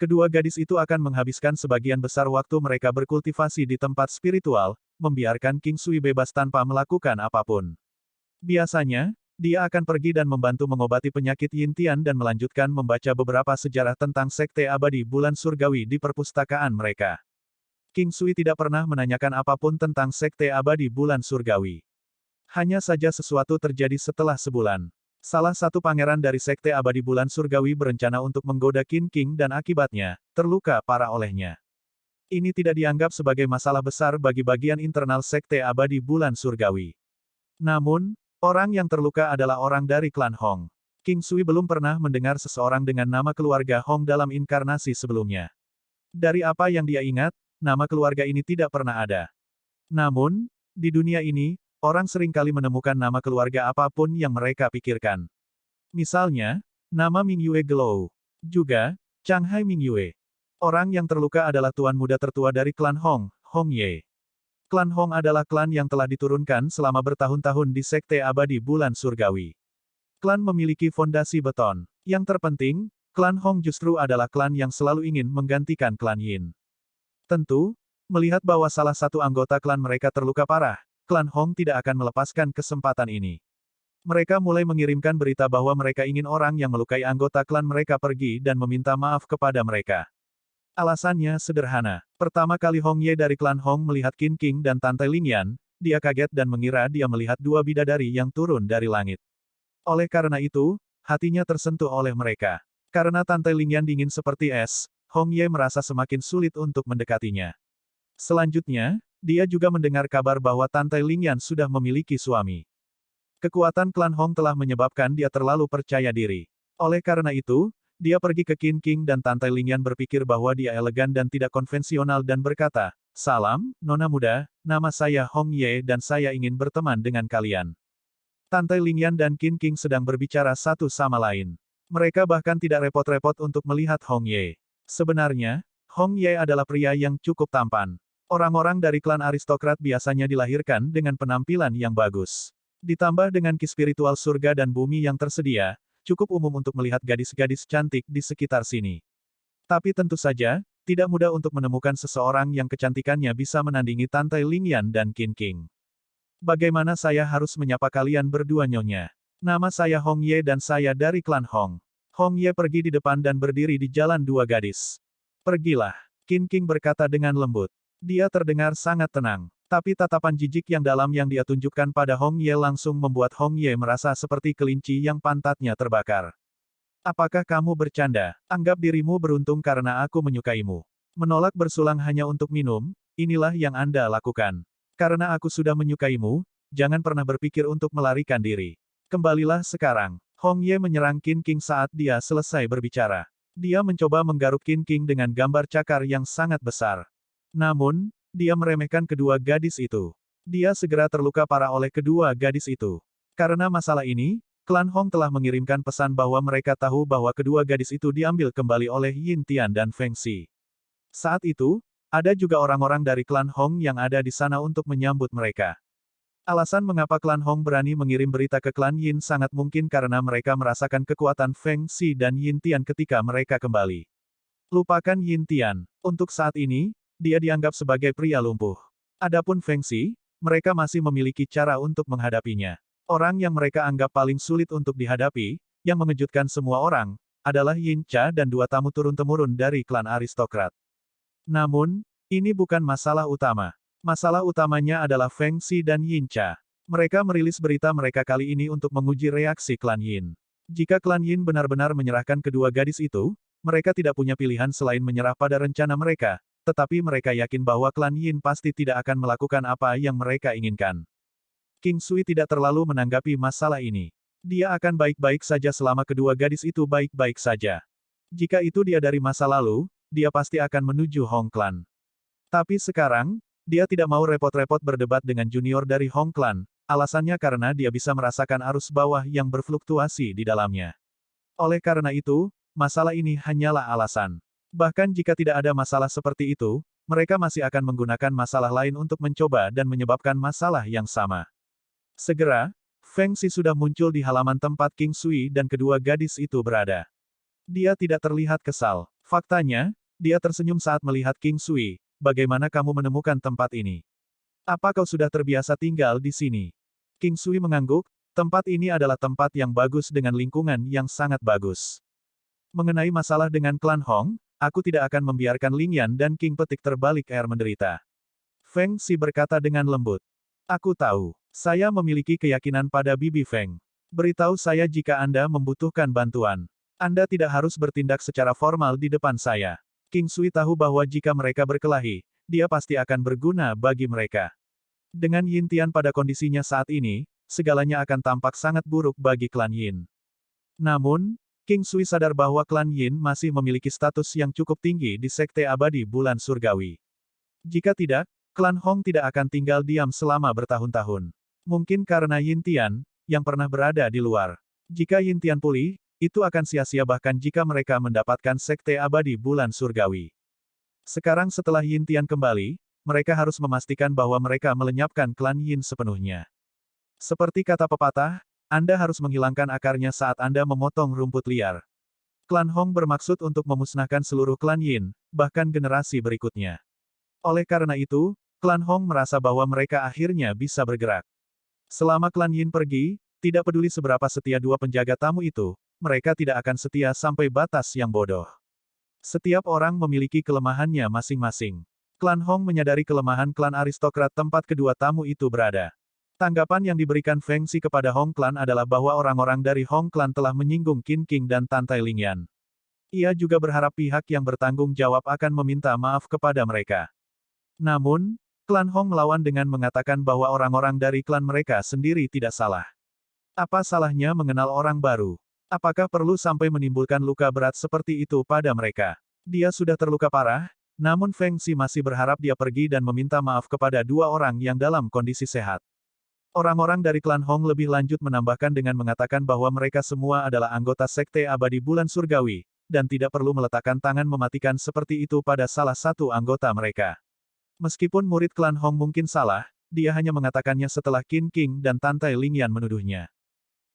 Kedua gadis itu akan menghabiskan sebagian besar waktu mereka berkultivasi di tempat spiritual, membiarkan King Sui bebas tanpa melakukan apapun. Biasanya, dia akan pergi dan membantu mengobati penyakit Yin Tian dan melanjutkan membaca beberapa sejarah tentang sekte abadi bulan surgawi di perpustakaan mereka. King Sui tidak pernah menanyakan apapun tentang sekte abadi bulan surgawi. Hanya saja sesuatu terjadi setelah sebulan. Salah satu pangeran dari sekte abadi bulan surgawi berencana untuk menggoda Qin King dan akibatnya, terluka parah olehnya. Ini tidak dianggap sebagai masalah besar bagi bagian internal sekte abadi bulan surgawi. Namun, orang yang terluka adalah orang dari klan Hong. King Sui belum pernah mendengar seseorang dengan nama keluarga Hong dalam inkarnasi sebelumnya. Dari apa yang dia ingat, nama keluarga ini tidak pernah ada. Namun, di dunia ini, orang seringkali menemukan nama keluarga apapun yang mereka pikirkan. Misalnya, nama Ming Yue Glow. Juga, Changhai Ming Yue. Orang yang terluka adalah tuan muda tertua dari klan Hong, Hong Ye. Klan Hong adalah klan yang telah diturunkan selama bertahun-tahun di sekte abadi bulan surgawi. Klan memiliki fondasi beton. Yang terpenting, klan Hong justru adalah klan yang selalu ingin menggantikan klan Yin. Tentu, melihat bahwa salah satu anggota klan mereka terluka parah, klan Hong tidak akan melepaskan kesempatan ini. Mereka mulai mengirimkan berita bahwa mereka ingin orang yang melukai anggota klan mereka pergi dan meminta maaf kepada mereka. Alasannya sederhana. Pertama kali Hong Ye dari klan Hong melihat Qin King dan Tante Lingyan, dia kaget dan mengira dia melihat dua bidadari yang turun dari langit. Oleh karena itu, hatinya tersentuh oleh mereka. Karena Tante Lingyan dingin seperti es, Hong Ye merasa semakin sulit untuk mendekatinya. Selanjutnya, dia juga mendengar kabar bahwa Tante Lingyan sudah memiliki suami. Kekuatan klan Hong telah menyebabkan dia terlalu percaya diri. Oleh karena itu, dia pergi ke Qin King dan Tante Lingyan berpikir bahwa dia elegan dan tidak konvensional dan berkata, "Salam, Nona muda, nama saya Hong Ye dan saya ingin berteman dengan kalian." Tante Lingyan dan Qin King sedang berbicara satu sama lain. Mereka bahkan tidak repot-repot untuk melihat Hong Ye. Sebenarnya, Hong Ye adalah pria yang cukup tampan. Orang-orang dari klan aristokrat biasanya dilahirkan dengan penampilan yang bagus. Ditambah dengan ki spiritual surga dan bumi yang tersedia, cukup umum untuk melihat gadis-gadis cantik di sekitar sini. Tapi tentu saja, tidak mudah untuk menemukan seseorang yang kecantikannya bisa menandingi Tante Lingyan dan Qin King. Bagaimana saya harus menyapa kalian berdua nyonya? Nama saya Hong Ye dan saya dari klan Hong. Hong Ye pergi di depan dan berdiri di jalan dua gadis. Pergilah, Qin King berkata dengan lembut. Dia terdengar sangat tenang. Tapi tatapan jijik yang dalam yang dia tunjukkan pada Hong Ye langsung membuat Hong Ye merasa seperti kelinci yang pantatnya terbakar. Apakah kamu bercanda? Anggap dirimu beruntung karena aku menyukaimu. Menolak bersulang hanya untuk minum, inilah yang Anda lakukan. Karena aku sudah menyukaimu, jangan pernah berpikir untuk melarikan diri. Kembalilah sekarang. Hong Ye menyerang Qin King saat dia selesai berbicara. Dia mencoba menggaruk Qin King dengan gambar cakar yang sangat besar. Namun, dia meremehkan kedua gadis itu. Dia segera terluka parah oleh kedua gadis itu. Karena masalah ini, klan Hong telah mengirimkan pesan bahwa mereka tahu bahwa kedua gadis itu diambil kembali oleh Yin Tian dan Feng Xi. Saat itu, ada juga orang-orang dari klan Hong yang ada di sana untuk menyambut mereka. Alasan mengapa klan Hong berani mengirim berita ke klan Yin sangat mungkin karena mereka merasakan kekuatan Feng Xi dan Yin Tian ketika mereka kembali. Lupakan Yin Tian. Untuk saat ini, dia dianggap sebagai pria lumpuh. Adapun Feng Xi, mereka masih memiliki cara untuk menghadapinya. Orang yang mereka anggap paling sulit untuk dihadapi, yang mengejutkan semua orang, adalah Yin Cha dan dua tamu turun-temurun dari klan aristokrat. Namun, ini bukan masalah utama. Masalah utamanya adalah Feng Xi dan Yin Cha. Mereka merilis berita mereka kali ini untuk menguji reaksi klan Yin. Jika klan Yin benar-benar menyerahkan kedua gadis itu, mereka tidak punya pilihan selain menyerah pada rencana mereka, tetapi mereka yakin bahwa klan Yin pasti tidak akan melakukan apa yang mereka inginkan. King Sui tidak terlalu menanggapi masalah ini. Dia akan baik-baik saja selama kedua gadis itu baik-baik saja. Jika itu dia dari masa lalu, dia pasti akan menuju Hong Clan. Tapi sekarang, dia tidak mau repot-repot berdebat dengan junior dari Hong Clan, alasannya karena dia bisa merasakan arus bawah yang berfluktuasi di dalamnya. Oleh karena itu, masalah ini hanyalah alasan. Bahkan jika tidak ada masalah seperti itu, mereka masih akan menggunakan masalah lain untuk mencoba dan menyebabkan masalah yang sama. Segera, Feng Xi sudah muncul di halaman tempat King Sui dan kedua gadis itu berada. Dia tidak terlihat kesal. Faktanya, dia tersenyum saat melihat King Sui. Bagaimana kamu menemukan tempat ini? Apa kau sudah terbiasa tinggal di sini? King Sui mengangguk, tempat ini adalah tempat yang bagus dengan lingkungan yang sangat bagus. Mengenai masalah dengan klan Hong, aku tidak akan membiarkan Lingyan dan King Petik terbalik air menderita. Feng Xi berkata dengan lembut. Aku tahu. Saya memiliki keyakinan pada Bibi Feng. Beritahu saya jika Anda membutuhkan bantuan. Anda tidak harus bertindak secara formal di depan saya. King Sui tahu bahwa jika mereka berkelahi, dia pasti akan berguna bagi mereka. Dengan Yin Tian pada kondisinya saat ini, segalanya akan tampak sangat buruk bagi klan Yin. Namun, King Sui sadar bahwa klan Yin masih memiliki status yang cukup tinggi di Sekte Abadi Bulan Surgawi. Jika tidak, klan Hong tidak akan tinggal diam selama bertahun-tahun. Mungkin karena Yin Tian, yang pernah berada di luar. Jika Yin Tian pulih, itu akan sia-sia bahkan jika mereka mendapatkan Sekte Abadi Bulan Surgawi. Sekarang setelah Yin Tian kembali, mereka harus memastikan bahwa mereka melenyapkan klan Yin sepenuhnya. Seperti kata pepatah, Anda harus menghilangkan akarnya saat Anda memotong rumput liar. Klan Hong bermaksud untuk memusnahkan seluruh klan Yin, bahkan generasi berikutnya. Oleh karena itu, klan Hong merasa bahwa mereka akhirnya bisa bergerak. Selama klan Yin pergi, tidak peduli seberapa setia dua penjaga tamu itu, mereka tidak akan setia sampai batas yang bodoh. Setiap orang memiliki kelemahannya masing-masing. Klan Hong menyadari kelemahan klan aristokrat tempat kedua tamu itu berada. Tanggapan yang diberikan Feng Xi kepada Hong Clan adalah bahwa orang-orang dari Hong Clan telah menyinggung Qin King dan Tantai Lingyan. Ia juga berharap pihak yang bertanggung jawab akan meminta maaf kepada mereka. Namun, klan Hong melawan dengan mengatakan bahwa orang-orang dari klan mereka sendiri tidak salah. Apa salahnya mengenal orang baru? Apakah perlu sampai menimbulkan luka berat seperti itu pada mereka? Dia sudah terluka parah, namun Feng Xi masih berharap dia pergi dan meminta maaf kepada dua orang yang dalam kondisi sehat. Orang-orang dari klan Hong lebih lanjut menambahkan dengan mengatakan bahwa mereka semua adalah anggota Sekte Abadi Bulan Surgawi, dan tidak perlu meletakkan tangan mematikan seperti itu pada salah satu anggota mereka. Meskipun murid klan Hong mungkin salah, dia hanya mengatakannya setelah Qin King dan Tantai Lingyan menuduhnya.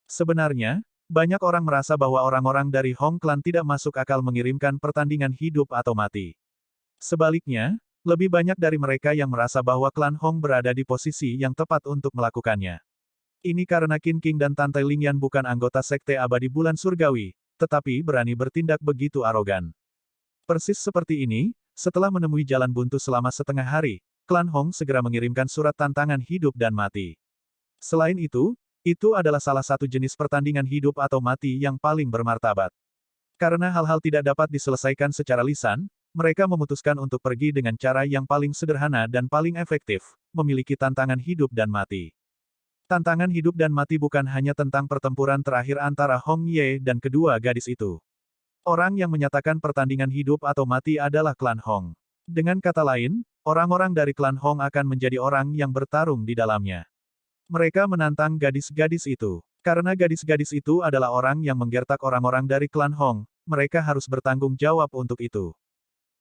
Sebenarnya, banyak orang merasa bahwa orang-orang dari Hong Clan tidak masuk akal mengirimkan pertandingan hidup atau mati. Sebaliknya, lebih banyak dari mereka yang merasa bahwa klan Hong berada di posisi yang tepat untuk melakukannya. Ini karena Qin King dan Tantai Lingyan bukan anggota Sekte Abadi Bulan Surgawi, tetapi berani bertindak begitu arogan. Persis seperti ini, setelah menemui jalan buntu selama setengah hari, klan Hong segera mengirimkan surat tantangan hidup dan mati. Selain itu adalah salah satu jenis pertandingan hidup atau mati yang paling bermartabat. Karena hal-hal tidak dapat diselesaikan secara lisan, mereka memutuskan untuk pergi dengan cara yang paling sederhana dan paling efektif, memiliki tantangan hidup dan mati. Tantangan hidup dan mati bukan hanya tentang pertempuran terakhir antara Hong Ye dan kedua gadis itu. Orang yang menyatakan pertandingan hidup atau mati adalah klan Hong. Dengan kata lain, orang-orang dari klan Hong akan menjadi orang yang bertarung di dalamnya. Mereka menantang gadis-gadis itu. Karena gadis-gadis itu adalah orang yang menggertak orang-orang dari klan Hong, mereka harus bertanggung jawab untuk itu.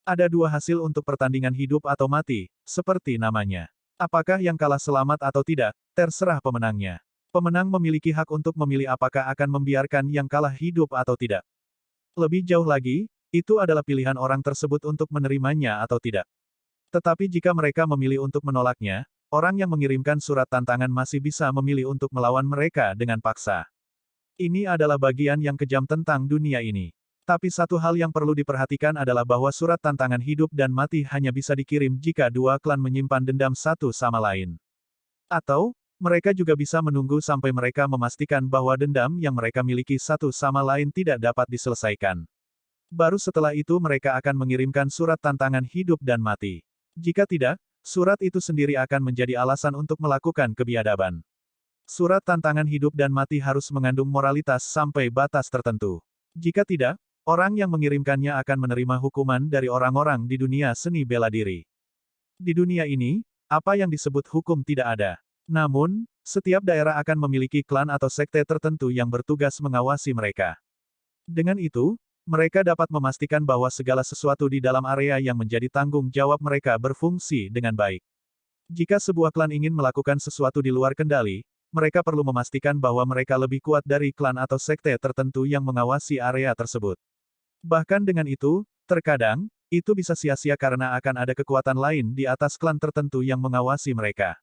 Ada dua hasil untuk pertandingan hidup atau mati, seperti namanya. Apakah yang kalah selamat atau tidak, terserah pemenangnya. Pemenang memiliki hak untuk memilih apakah akan membiarkan yang kalah hidup atau tidak. Lebih jauh lagi, itu adalah pilihan orang tersebut untuk menerimanya atau tidak. Tetapi jika mereka memilih untuk menolaknya, orang yang mengirimkan surat tantangan masih bisa memilih untuk melawan mereka dengan paksa. Ini adalah bagian yang kejam tentang dunia ini. Tapi satu hal yang perlu diperhatikan adalah bahwa surat tantangan hidup dan mati hanya bisa dikirim jika dua klan menyimpan dendam satu sama lain. Atau, mereka juga bisa menunggu sampai mereka memastikan bahwa dendam yang mereka miliki satu sama lain tidak dapat diselesaikan. Baru setelah itu mereka akan mengirimkan surat tantangan hidup dan mati. Jika tidak, surat itu sendiri akan menjadi alasan untuk melakukan kebiadaban. Surat tantangan hidup dan mati harus mengandung moralitas sampai batas tertentu. Jika tidak, orang yang mengirimkannya akan menerima hukuman dari orang-orang di dunia seni bela diri. Di dunia ini, apa yang disebut hukum tidak ada. Namun, setiap daerah akan memiliki klan atau sekte tertentu yang bertugas mengawasi mereka. Dengan itu, mereka dapat memastikan bahwa segala sesuatu di dalam area yang menjadi tanggung jawab mereka berfungsi dengan baik. Jika sebuah klan ingin melakukan sesuatu di luar kendali, mereka perlu memastikan bahwa mereka lebih kuat dari klan atau sekte tertentu yang mengawasi area tersebut. Bahkan dengan itu, terkadang, itu bisa sia-sia karena akan ada kekuatan lain di atas klan tertentu yang mengawasi mereka.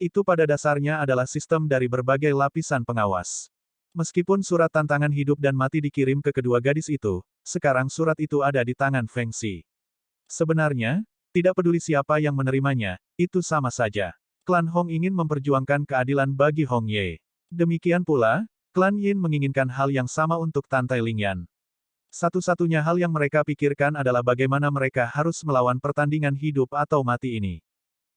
Itu pada dasarnya adalah sistem dari berbagai lapisan pengawas. Meskipun surat tantangan hidup dan mati dikirim ke kedua gadis itu, sekarang surat itu ada di tangan Feng Xi. Sebenarnya, tidak peduli siapa yang menerimanya, itu sama saja. Klan Hong ingin memperjuangkan keadilan bagi Hong Ye. Demikian pula, klan Yin menginginkan hal yang sama untuk Tantai Lingyan. Satu-satunya hal yang mereka pikirkan adalah bagaimana mereka harus melawan pertandingan hidup atau mati ini.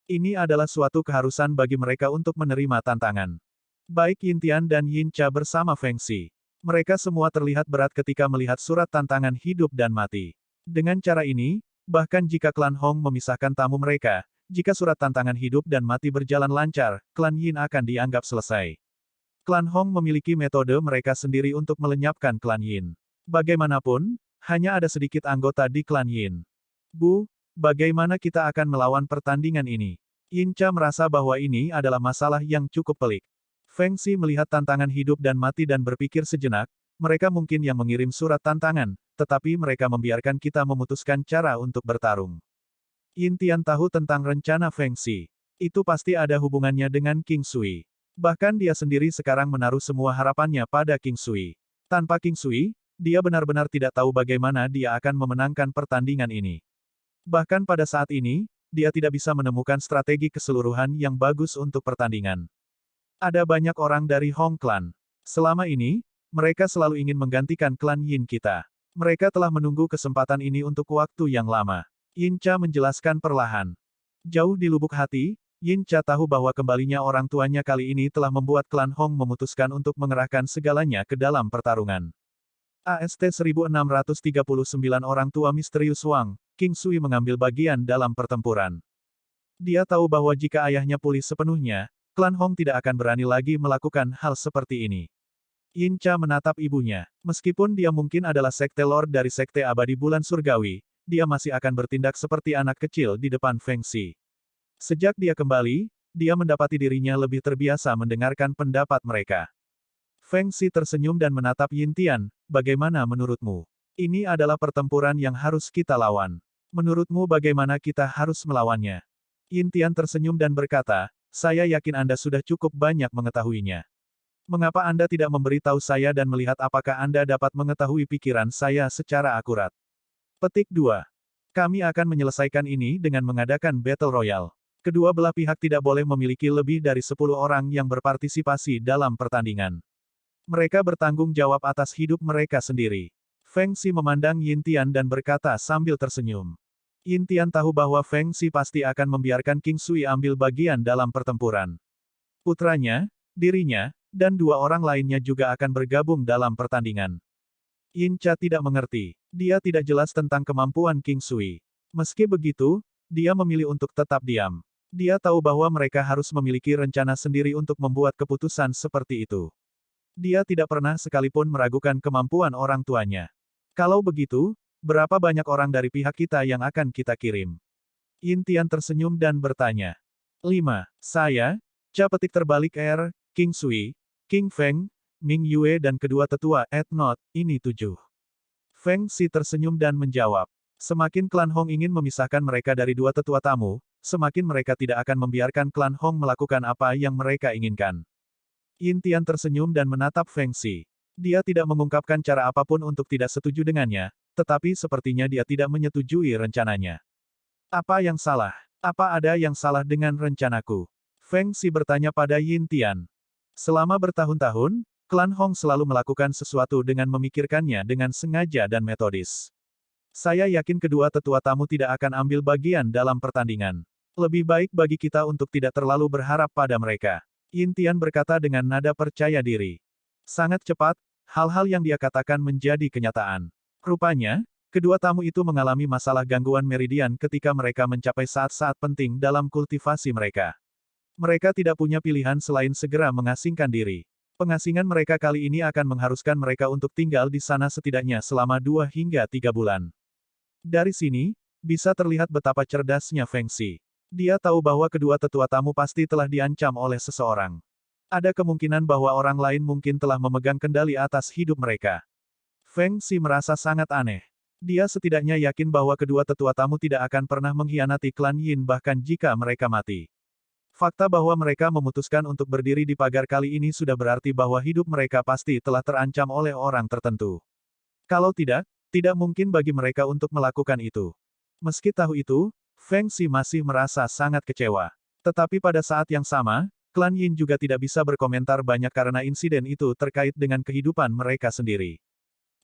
Ini adalah suatu keharusan bagi mereka untuk menerima tantangan. Baik Yin Tian dan Yin Cha bersama Feng Xi. Mereka semua terlihat berat ketika melihat surat tantangan hidup dan mati. Dengan cara ini, bahkan jika klan Hong memisahkan tamu mereka, jika surat tantangan hidup dan mati berjalan lancar, klan Yin akan dianggap selesai. Klan Hong memiliki metode mereka sendiri untuk melenyapkan klan Yin. Bagaimanapun, hanya ada sedikit anggota di klan Yin. Bagaimana kita akan melawan pertandingan ini? Yin Cha merasa bahwa ini adalah masalah yang cukup pelik. Feng Xi melihat tantangan hidup dan mati dan berpikir sejenak, mereka mungkin yang mengirim surat tantangan, tetapi mereka membiarkan kita memutuskan cara untuk bertarung. Yin Tian tahu tentang rencana Feng Xi. Itu pasti ada hubungannya dengan King Sui. Bahkan dia sendiri sekarang menaruh semua harapannya pada King Sui. Tanpa King Sui, dia benar-benar tidak tahu bagaimana dia akan memenangkan pertandingan ini. Bahkan pada saat ini, dia tidak bisa menemukan strategi keseluruhan yang bagus untuk pertandingan. Ada banyak orang dari Hong Clan. Selama ini, mereka selalu ingin menggantikan klan Yin kita. Mereka telah menunggu kesempatan ini untuk waktu yang lama. Yin Cha menjelaskan perlahan. Jauh di lubuk hati, Yin Cha tahu bahwa kembalinya orang tuanya kali ini telah membuat klan Hong memutuskan untuk mengerahkan segalanya ke dalam pertarungan. AST 1639 orang tua misterius Wang, King Sui mengambil bagian dalam pertempuran. Dia tahu bahwa jika ayahnya pulih sepenuhnya, klan Hong tidak akan berani lagi melakukan hal seperti ini. Yin Cha menatap ibunya. Meskipun dia mungkin adalah sekte Lord dari Sekte Abadi Bulan Surgawi, dia masih akan bertindak seperti anak kecil di depan Feng Xi. Sejak dia kembali, dia mendapati dirinya lebih terbiasa mendengarkan pendapat mereka. Feng Xi tersenyum dan menatap Yin Tian, bagaimana menurutmu? Ini adalah pertempuran yang harus kita lawan. Menurutmu bagaimana kita harus melawannya? Yin Tian tersenyum dan berkata, saya yakin Anda sudah cukup banyak mengetahuinya. Mengapa Anda tidak memberitahu saya dan melihat apakah Anda dapat mengetahui pikiran saya secara akurat? Petik 2. Kami akan menyelesaikan ini dengan mengadakan Battle Royale. Kedua belah pihak tidak boleh memiliki lebih dari 10 orang yang berpartisipasi dalam pertandingan. Mereka bertanggung jawab atas hidup mereka sendiri. Feng Xi memandang Yin Tian dan berkata sambil tersenyum. Yin Tian tahu bahwa Feng Xi pasti akan membiarkan King Sui ambil bagian dalam pertempuran. Putranya, dirinya, dan dua orang lainnya juga akan bergabung dalam pertandingan. Yin Cha tidak mengerti. Dia tidak jelas tentang kemampuan King Sui. Meski begitu, dia memilih untuk tetap diam. Dia tahu bahwa mereka harus memiliki rencana sendiri untuk membuat keputusan seperti itu. Dia tidak pernah sekalipun meragukan kemampuan orang tuanya. Kalau begitu, berapa banyak orang dari pihak kita yang akan kita kirim? Yin Tian tersenyum dan bertanya. 5. Saya, Cha petik terbalik R, King Sui, King Feng, Ming Yue dan kedua tetua Ethnot, ini 7. Feng Xi tersenyum dan menjawab. Semakin klan Hong ingin memisahkan mereka dari dua tetua tamu, semakin mereka tidak akan membiarkan klan Hong melakukan apa yang mereka inginkan. Yin Tian tersenyum dan menatap Feng Xi. Dia tidak mengungkapkan cara apapun untuk tidak setuju dengannya, tetapi sepertinya dia tidak menyetujui rencananya. Apa yang salah? Apa ada yang salah dengan rencanaku? Feng Xi bertanya pada Yin Tian. Selama bertahun-tahun, klan Hong selalu melakukan sesuatu dengan memikirkannya dengan sengaja dan metodis. Saya yakin kedua tetua tamu tidak akan ambil bagian dalam pertandingan. Lebih baik bagi kita untuk tidak terlalu berharap pada mereka. Yin Tian berkata dengan nada percaya diri. Sangat cepat, hal-hal yang dia katakan menjadi kenyataan. Rupanya, kedua tamu itu mengalami masalah gangguan meridian ketika mereka mencapai saat-saat penting dalam kultivasi mereka. Mereka tidak punya pilihan selain segera mengasingkan diri. Pengasingan mereka kali ini akan mengharuskan mereka untuk tinggal di sana setidaknya selama 2 hingga 3 bulan. Dari sini, bisa terlihat betapa cerdasnya Feng Xi. Dia tahu bahwa kedua tetua tamu pasti telah diancam oleh seseorang. Ada kemungkinan bahwa orang lain mungkin telah memegang kendali atas hidup mereka. Feng Xi merasa sangat aneh. Dia setidaknya yakin bahwa kedua tetua tamu tidak akan pernah mengkhianati klan Yin bahkan jika mereka mati. Fakta bahwa mereka memutuskan untuk berdiri di pagar kali ini sudah berarti bahwa hidup mereka pasti telah terancam oleh orang tertentu. Kalau tidak, tidak mungkin bagi mereka untuk melakukan itu. Meski tahu itu, Feng Xi masih merasa sangat kecewa. Tetapi pada saat yang sama, klan Yin juga tidak bisa berkomentar banyak karena insiden itu terkait dengan kehidupan mereka sendiri.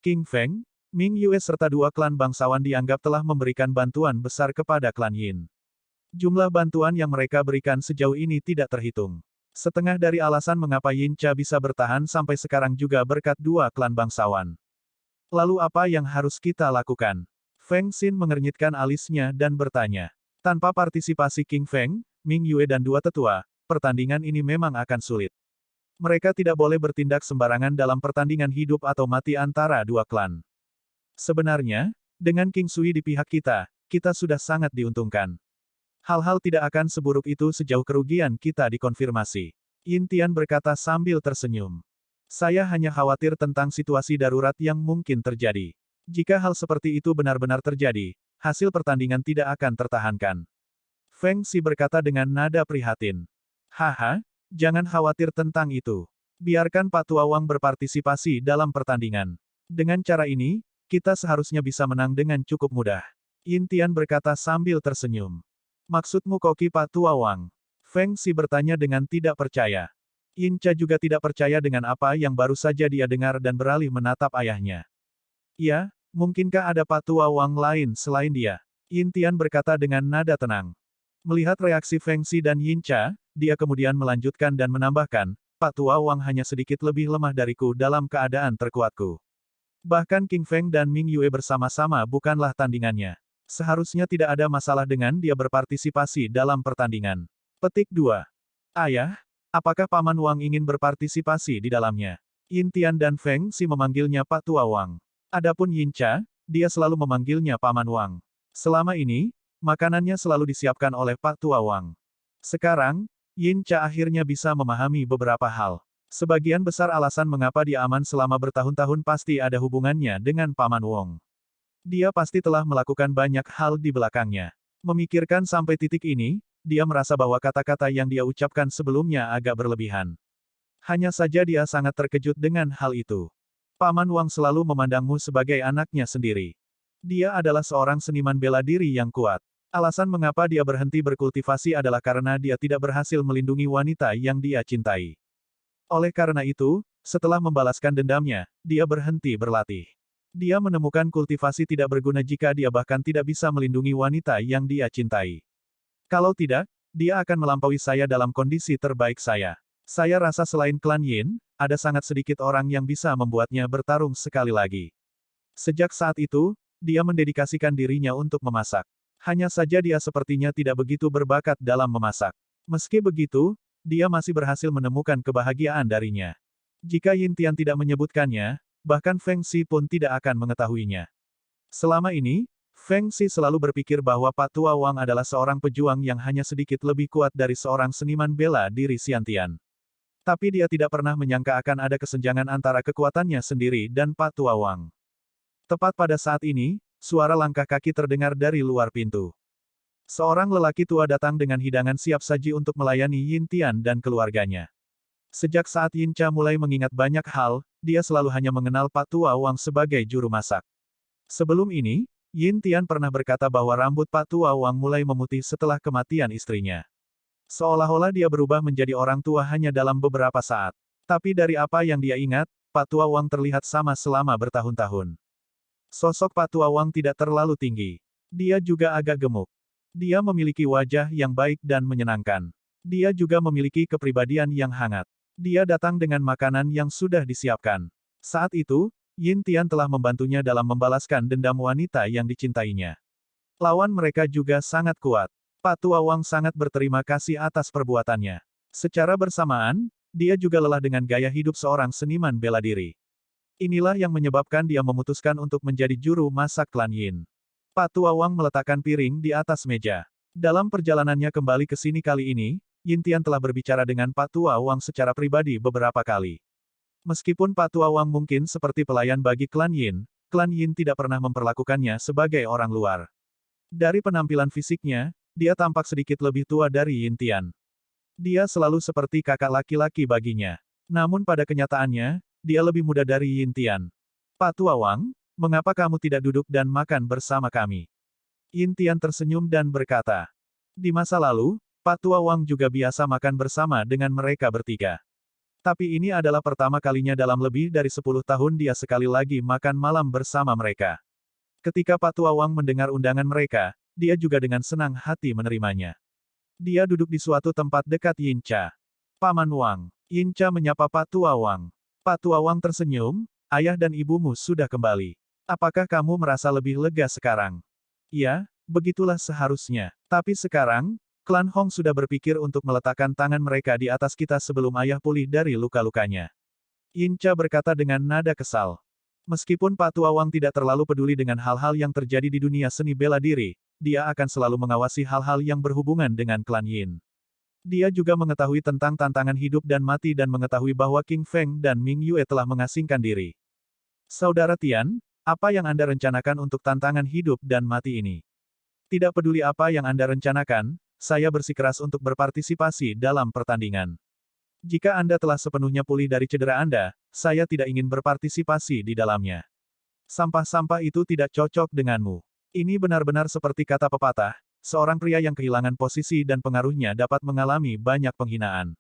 King Feng, Ming Yue serta dua klan bangsawan dianggap telah memberikan bantuan besar kepada klan Yin. Jumlah bantuan yang mereka berikan sejauh ini tidak terhitung. Setengah dari alasan mengapa Yin Cha bisa bertahan sampai sekarang juga berkat dua klan bangsawan. Lalu apa yang harus kita lakukan? Feng Xin mengernyitkan alisnya dan bertanya. Tanpa partisipasi King Feng, Ming Yue dan dua tetua, pertandingan ini memang akan sulit. Mereka tidak boleh bertindak sembarangan dalam pertandingan hidup atau mati antara dua klan. Sebenarnya, dengan King Sui di pihak kita, kita sudah sangat diuntungkan. Hal-hal tidak akan seburuk itu sejauh kerugian kita dikonfirmasi. Yin Tian berkata sambil tersenyum. Saya hanya khawatir tentang situasi darurat yang mungkin terjadi. Jika hal seperti itu benar-benar terjadi, hasil pertandingan tidak akan tertahankan. Feng Xi berkata dengan nada prihatin. Haha, jangan khawatir tentang itu. Biarkan Pak Tua Wang berpartisipasi dalam pertandingan. Dengan cara ini, kita seharusnya bisa menang dengan cukup mudah. Yin Tian berkata sambil tersenyum. Maksudmu koki Pak Tua Wang? Feng Xi bertanya dengan tidak percaya. Yin Cha juga tidak percaya dengan apa yang baru saja dia dengar dan beralih menatap ayahnya. Ya, mungkinkah ada Pak Tua Wang lain selain dia? Yin Tian berkata dengan nada tenang. Melihat reaksi Feng Xi dan Yin Cha, dia kemudian melanjutkan dan menambahkan, Pak Tua Wang hanya sedikit lebih lemah dariku dalam keadaan terkuatku. Bahkan King Feng dan Ming Yue bersama-sama bukanlah tandingannya. Seharusnya tidak ada masalah dengan dia berpartisipasi dalam pertandingan. Petik 2. Ayah, apakah Paman Wang ingin berpartisipasi di dalamnya? Yin Tian dan Feng Xi memanggilnya Pak Tua Wang. Adapun Yin Cha, dia selalu memanggilnya Paman Wang. Selama ini, makanannya selalu disiapkan oleh Pak Tua Wang. Sekarang, Yin Cha akhirnya bisa memahami beberapa hal. Sebagian besar alasan mengapa dia aman selama bertahun-tahun pasti ada hubungannya dengan Paman Wong. Dia pasti telah melakukan banyak hal di belakangnya. Memikirkan sampai titik ini, dia merasa bahwa kata-kata yang dia ucapkan sebelumnya agak berlebihan. Hanya saja dia sangat terkejut dengan hal itu. Paman Wang selalu memandangmu sebagai anaknya sendiri. Dia adalah seorang seniman bela diri yang kuat. Alasan mengapa dia berhenti berkultivasi adalah karena dia tidak berhasil melindungi wanita yang dia cintai. Oleh karena itu, setelah membalaskan dendamnya, dia berhenti berlatih. Dia menemukan kultivasi tidak berguna jika dia bahkan tidak bisa melindungi wanita yang dia cintai. Kalau tidak, dia akan melampaui saya dalam kondisi terbaik saya. Saya rasa selain klan Yin, ada sangat sedikit orang yang bisa membuatnya bertarung sekali lagi. Sejak saat itu, dia mendedikasikan dirinya untuk memasak. Hanya saja dia sepertinya tidak begitu berbakat dalam memasak. Meski begitu, dia masih berhasil menemukan kebahagiaan darinya. Jika Yin Tian tidak menyebutkannya, bahkan Feng Xi pun tidak akan mengetahuinya. Selama ini, Feng Xi selalu berpikir bahwa Pak Tua Wang adalah seorang pejuang yang hanya sedikit lebih kuat dari seorang seniman bela diri Xiantian. Tapi dia tidak pernah menyangka akan ada kesenjangan antara kekuatannya sendiri dan Pak Tua Wang. Tepat pada saat ini, suara langkah kaki terdengar dari luar pintu. Seorang lelaki tua datang dengan hidangan siap saji untuk melayani Yin Tian dan keluarganya. Sejak saat Yin Cha mulai mengingat banyak hal, dia selalu hanya mengenal Pak Tua Wang sebagai juru masak. Sebelum ini, Yin Tian pernah berkata bahwa rambut Pak Tua Wang mulai memutih setelah kematian istrinya. Seolah-olah dia berubah menjadi orang tua hanya dalam beberapa saat. Tapi dari apa yang dia ingat, Pak Tua Wang terlihat sama selama bertahun-tahun. Sosok Pak Tua Wang tidak terlalu tinggi. Dia juga agak gemuk. Dia memiliki wajah yang baik dan menyenangkan. Dia juga memiliki kepribadian yang hangat. Dia datang dengan makanan yang sudah disiapkan. Saat itu, Yin Tian telah membantunya dalam membalaskan dendam wanita yang dicintainya. Lawan mereka juga sangat kuat. Pak Tua Wang sangat berterima kasih atas perbuatannya. Secara bersamaan, dia juga lelah dengan gaya hidup seorang seniman bela diri. Inilah yang menyebabkan dia memutuskan untuk menjadi juru masak klan Yin. Pak Tua Wang meletakkan piring di atas meja. Dalam perjalanannya kembali ke sini kali ini, Yin Tian telah berbicara dengan Pak Tua Wang secara pribadi beberapa kali. Meskipun Pak Tua Wang mungkin seperti pelayan bagi klan Yin tidak pernah memperlakukannya sebagai orang luar. Dari penampilan fisiknya, dia tampak sedikit lebih tua dari Yin Tian. Dia selalu seperti kakak laki-laki baginya. Namun pada kenyataannya, dia lebih muda dari Yin Tian. Pak Tua Wang, mengapa kamu tidak duduk dan makan bersama kami? Yin Tian tersenyum dan berkata. Di masa lalu, Pak Tua Wang juga biasa makan bersama dengan mereka bertiga. Tapi ini adalah pertama kalinya dalam lebih dari 10 tahun dia sekali lagi makan malam bersama mereka. Ketika Pak Tua Wang mendengar undangan mereka, dia juga dengan senang hati menerimanya. Dia duduk di suatu tempat dekat Yin Cha. Paman Wang. Yin Cha menyapa Pak Tua Wang. Pak Tua Wang tersenyum, ayah dan ibumu sudah kembali. Apakah kamu merasa lebih lega sekarang? Ya, begitulah seharusnya. Tapi sekarang, klan Hong sudah berpikir untuk meletakkan tangan mereka di atas kita sebelum ayah pulih dari luka-lukanya. Yin Cha berkata dengan nada kesal. Meskipun Pak Tua Wang tidak terlalu peduli dengan hal-hal yang terjadi di dunia seni bela diri, dia akan selalu mengawasi hal-hal yang berhubungan dengan klan Yin. Dia juga mengetahui tentang tantangan hidup dan mati dan mengetahui bahwa King Feng dan Ming Yue telah mengasingkan diri. Saudara Tian, apa yang Anda rencanakan untuk tantangan hidup dan mati ini? Tidak peduli apa yang Anda rencanakan, saya bersikeras untuk berpartisipasi dalam pertandingan. Jika Anda telah sepenuhnya pulih dari cedera Anda, saya tidak ingin berpartisipasi di dalamnya. Sampah-sampah itu tidak cocok denganmu. Ini benar-benar seperti kata pepatah, seorang pria yang kehilangan posisi dan pengaruhnya dapat mengalami banyak penghinaan.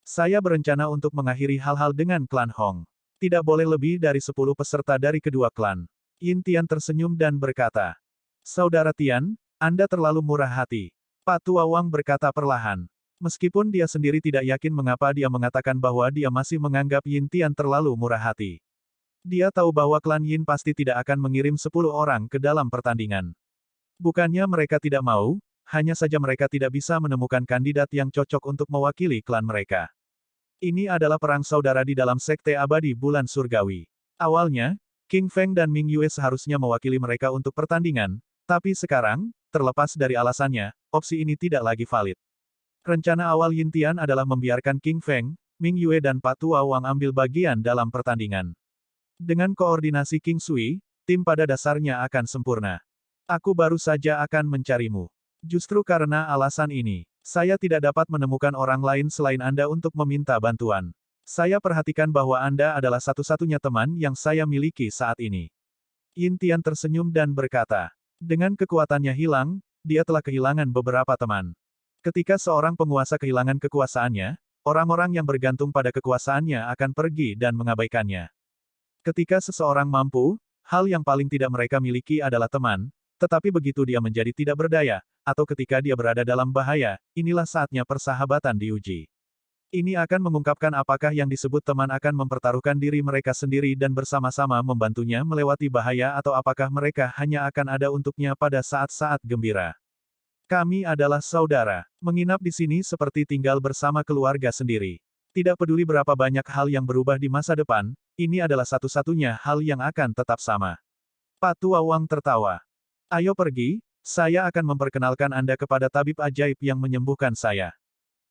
Saya berencana untuk mengakhiri hal-hal dengan klan Hong. Tidak boleh lebih dari 10 peserta dari kedua klan. Yin Tian tersenyum dan berkata, Saudara Tian, Anda terlalu murah hati. Pak Tua Wang berkata perlahan. Meskipun dia sendiri tidak yakin mengapa dia mengatakan bahwa dia masih menganggap Yin Tian terlalu murah hati. Dia tahu bahwa klan Yin pasti tidak akan mengirim 10 orang ke dalam pertandingan. Bukannya mereka tidak mau, hanya saja mereka tidak bisa menemukan kandidat yang cocok untuk mewakili klan mereka. Ini adalah perang saudara di dalam sekte abadi bulan surgawi. Awalnya, King Feng dan Ming Yue seharusnya mewakili mereka untuk pertandingan, tapi sekarang, terlepas dari alasannya, opsi ini tidak lagi valid. Rencana awal Yin Tian adalah membiarkan King Feng, Ming Yue dan Pak Tua Wang ambil bagian dalam pertandingan. Dengan koordinasi King Sui, tim pada dasarnya akan sempurna. Aku baru saja akan mencarimu. Justru karena alasan ini, saya tidak dapat menemukan orang lain selain Anda untuk meminta bantuan. Saya perhatikan bahwa Anda adalah satu-satunya teman yang saya miliki saat ini. Yin Tian tersenyum dan berkata, dengan kekuatannya hilang, dia telah kehilangan beberapa teman. Ketika seorang penguasa kehilangan kekuasaannya, orang-orang yang bergantung pada kekuasaannya akan pergi dan mengabaikannya. Ketika seseorang mampu, hal yang paling tidak mereka miliki adalah teman, tetapi begitu dia menjadi tidak berdaya, atau ketika dia berada dalam bahaya, inilah saatnya persahabatan diuji. Ini akan mengungkapkan apakah yang disebut teman akan mempertaruhkan diri mereka sendiri dan bersama-sama membantunya melewati bahaya atau apakah mereka hanya akan ada untuknya pada saat-saat gembira. Kami adalah saudara. Menginap di sini seperti tinggal bersama keluarga sendiri. Tidak peduli berapa banyak hal yang berubah di masa depan, ini adalah satu-satunya hal yang akan tetap sama. Pak Tua Wang tertawa. Ayo pergi, saya akan memperkenalkan Anda kepada tabib ajaib yang menyembuhkan saya.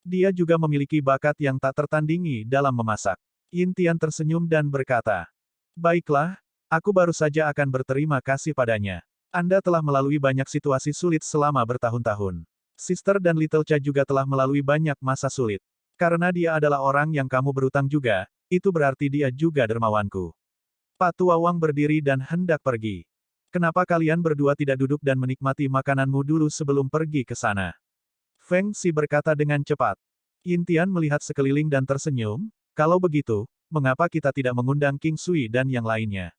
Dia juga memiliki bakat yang tak tertandingi dalam memasak. Yin Tian tersenyum dan berkata, Baiklah, aku baru saja akan berterima kasih padanya. Anda telah melalui banyak situasi sulit selama bertahun-tahun. Sister dan Little Cha juga telah melalui banyak masa sulit. Karena dia adalah orang yang kamu berutang juga, itu berarti dia juga dermawanku. Pak Tua Wang berdiri dan hendak pergi. Kenapa kalian berdua tidak duduk dan menikmati makananmu dulu sebelum pergi ke sana? Feng Xi berkata dengan cepat. Yin Tian melihat sekeliling dan tersenyum, kalau begitu, mengapa kita tidak mengundang King Sui dan yang lainnya?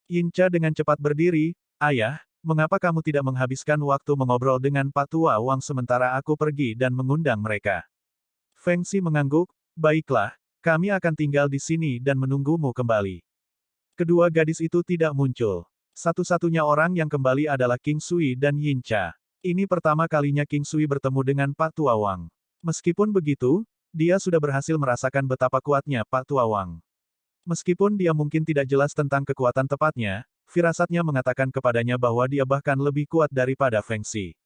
Yin Cha dengan cepat berdiri, Ayah, mengapa kamu tidak menghabiskan waktu mengobrol dengan Pak Tua Wang sementara aku pergi dan mengundang mereka? Feng Xi mengangguk, baiklah, kami akan tinggal di sini dan menunggumu kembali. Kedua gadis itu tidak muncul. Satu-satunya orang yang kembali adalah King Sui dan Yin Cha. Ini pertama kalinya King Sui bertemu dengan Pak Tua Wang. Meskipun begitu, dia sudah berhasil merasakan betapa kuatnya Pak Tua Wang. Meskipun dia mungkin tidak jelas tentang kekuatan tepatnya, firasatnya mengatakan kepadanya bahwa dia bahkan lebih kuat daripada Feng Xi.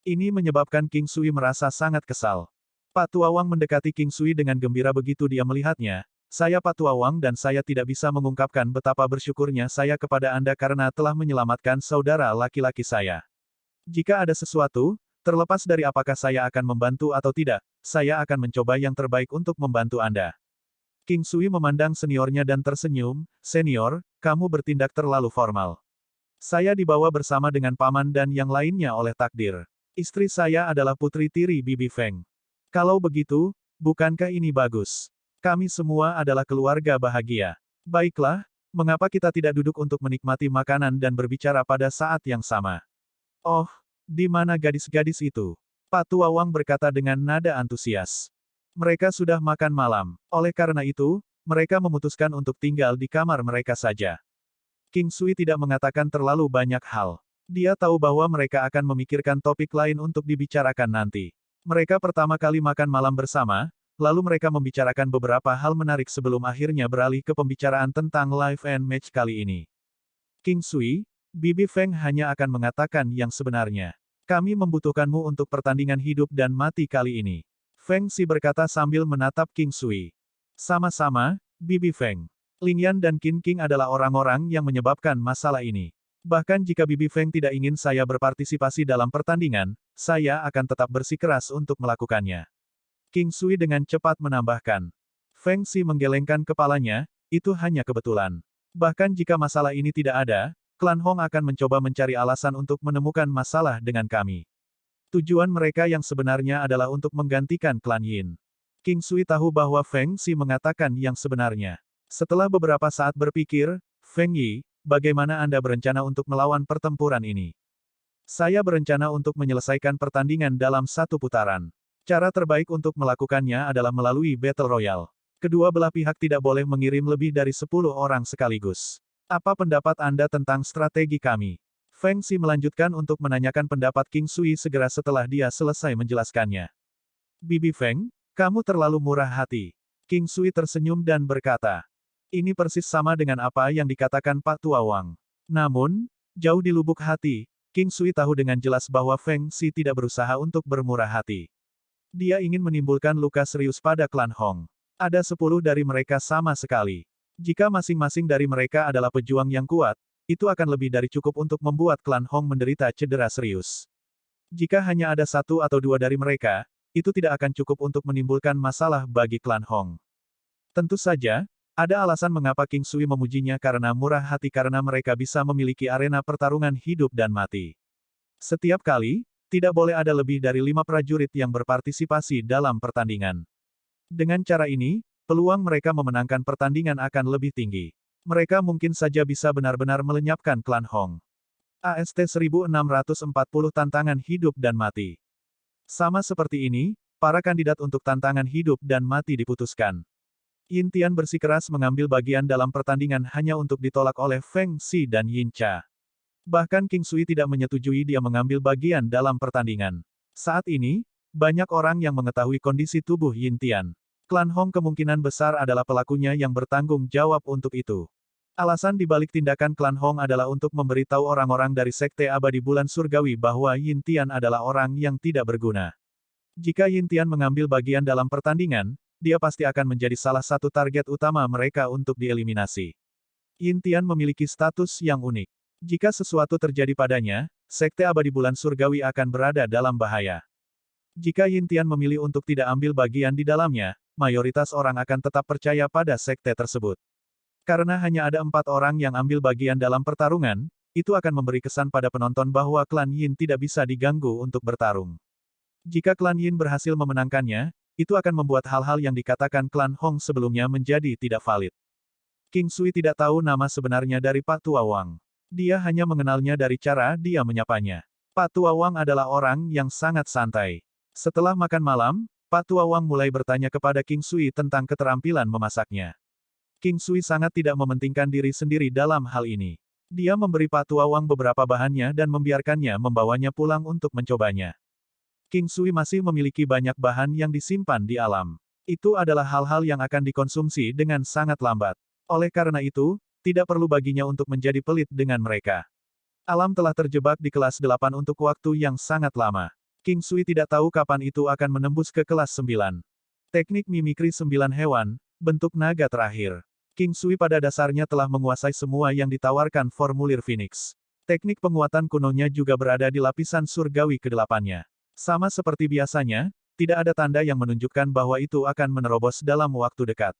Ini menyebabkan King Sui merasa sangat kesal. Pak Tua Wang mendekati King Sui dengan gembira begitu dia melihatnya. Saya Pak Tua Wang dan saya tidak bisa mengungkapkan betapa bersyukurnya saya kepada Anda karena telah menyelamatkan saudara laki-laki saya. Jika ada sesuatu, terlepas dari apakah saya akan membantu atau tidak, saya akan mencoba yang terbaik untuk membantu Anda. King Sui memandang seniornya dan tersenyum, Senior, kamu bertindak terlalu formal. Saya dibawa bersama dengan paman dan yang lainnya oleh takdir. Istri saya adalah putri tiri Bibi Feng. Kalau begitu, bukankah ini bagus? Kami semua adalah keluarga bahagia. Baiklah, mengapa kita tidak duduk untuk menikmati makanan dan berbicara pada saat yang sama? Oh, di mana gadis-gadis itu? Pak Tua Wang berkata dengan nada antusias. Mereka sudah makan malam. Oleh karena itu, mereka memutuskan untuk tinggal di kamar mereka saja. King Sui tidak mengatakan terlalu banyak hal. Dia tahu bahwa mereka akan memikirkan topik lain untuk dibicarakan nanti. Mereka pertama kali makan malam bersama, lalu mereka membicarakan beberapa hal menarik sebelum akhirnya beralih ke pembicaraan tentang live and match kali ini. King Sui, Bibi Feng hanya akan mengatakan yang sebenarnya. Kami membutuhkanmu untuk pertandingan hidup dan mati kali ini. Feng Xi berkata sambil menatap King Sui. Sama-sama, Bibi Feng. Lingyan dan Qin King adalah orang-orang yang menyebabkan masalah ini. Bahkan jika Bibi Feng tidak ingin saya berpartisipasi dalam pertandingan, saya akan tetap bersikeras untuk melakukannya. King Sui dengan cepat menambahkan. Feng Xi menggelengkan kepalanya, itu hanya kebetulan. Bahkan jika masalah ini tidak ada, klan Hong akan mencoba mencari alasan untuk menemukan masalah dengan kami. Tujuan mereka yang sebenarnya adalah untuk menggantikan klan Yin. King Sui tahu bahwa Feng Xi mengatakan yang sebenarnya. Setelah beberapa saat berpikir, Feng Yi, bagaimana Anda berencana untuk melawan pertempuran ini? Saya berencana untuk menyelesaikan pertandingan dalam satu putaran. Cara terbaik untuk melakukannya adalah melalui Battle Royale. Kedua belah pihak tidak boleh mengirim lebih dari 10 orang sekaligus. Apa pendapat Anda tentang strategi kami? Feng Xi melanjutkan untuk menanyakan pendapat King Sui segera setelah dia selesai menjelaskannya. Bibi Feng, kamu terlalu murah hati. King Sui tersenyum dan berkata. Ini persis sama dengan apa yang dikatakan Pak Tua Wang. Namun, jauh di lubuk hati, King Sui tahu dengan jelas bahwa Feng Xi tidak berusaha untuk bermurah hati. Dia ingin menimbulkan luka serius pada klan Hong. Ada 10 dari mereka sama sekali. Jika masing-masing dari mereka adalah pejuang yang kuat, itu akan lebih dari cukup untuk membuat klan Hong menderita cedera serius. Jika hanya ada 1 atau 2 dari mereka, itu tidak akan cukup untuk menimbulkan masalah bagi klan Hong. Tentu saja, ada alasan mengapa King Sui memujinya karena murah hati karena mereka bisa memiliki arena pertarungan hidup dan mati. Setiap kali, tidak boleh ada lebih dari 5 prajurit yang berpartisipasi dalam pertandingan. Dengan cara ini, peluang mereka memenangkan pertandingan akan lebih tinggi. Mereka mungkin saja bisa benar-benar melenyapkan klan Hong. AST 1640 Tantangan Hidup dan Mati. Sama seperti ini, para kandidat untuk tantangan hidup dan mati diputuskan. Yin Tian bersikeras mengambil bagian dalam pertandingan hanya untuk ditolak oleh Feng Xi dan Yin Cha. Bahkan King Sui tidak menyetujui dia mengambil bagian dalam pertandingan. Saat ini, banyak orang yang mengetahui kondisi tubuh Yin Tian. Klan Hong kemungkinan besar adalah pelakunya yang bertanggung jawab untuk itu. Alasan dibalik tindakan klan Hong adalah untuk memberitahu orang-orang dari Sekte Abadi Bulan Surgawi bahwa Yin Tian adalah orang yang tidak berguna. Jika Yin Tian mengambil bagian dalam pertandingan, dia pasti akan menjadi salah satu target utama mereka untuk dieliminasi. Yin Tian memiliki status yang unik. Jika sesuatu terjadi padanya, Sekte Abadi Bulan Surgawi akan berada dalam bahaya. Jika Yin Tian memilih untuk tidak ambil bagian di dalamnya, mayoritas orang akan tetap percaya pada sekte tersebut. Karena hanya ada 4 orang yang ambil bagian dalam pertarungan, itu akan memberi kesan pada penonton bahwa klan Yin tidak bisa diganggu untuk bertarung. Jika klan Yin berhasil memenangkannya, itu akan membuat hal-hal yang dikatakan klan Hong sebelumnya menjadi tidak valid. King Sui tidak tahu nama sebenarnya dari Pak Tua Wang. Dia hanya mengenalnya dari cara dia menyapanya. Pak Tua Wang adalah orang yang sangat santai. Setelah makan malam, Pak Tua Wang mulai bertanya kepada King Sui tentang keterampilan memasaknya. King Sui sangat tidak mementingkan diri sendiri dalam hal ini. Dia memberi Pak Tua Wang beberapa bahannya dan membiarkannya membawanya pulang untuk mencobanya. King Sui masih memiliki banyak bahan yang disimpan di alam. Itu adalah hal-hal yang akan dikonsumsi dengan sangat lambat. Oleh karena itu, tidak perlu baginya untuk menjadi pelit dengan mereka. Alam telah terjebak di kelas 8 untuk waktu yang sangat lama. King Sui tidak tahu kapan itu akan menembus ke kelas 9. Teknik mimikri 9 hewan, bentuk naga terakhir. King Sui pada dasarnya telah menguasai semua yang ditawarkan formulir Phoenix. Teknik penguatan kunonya juga berada di lapisan surgawi ke-8-nya. Sama seperti biasanya, tidak ada tanda yang menunjukkan bahwa itu akan menerobos dalam waktu dekat.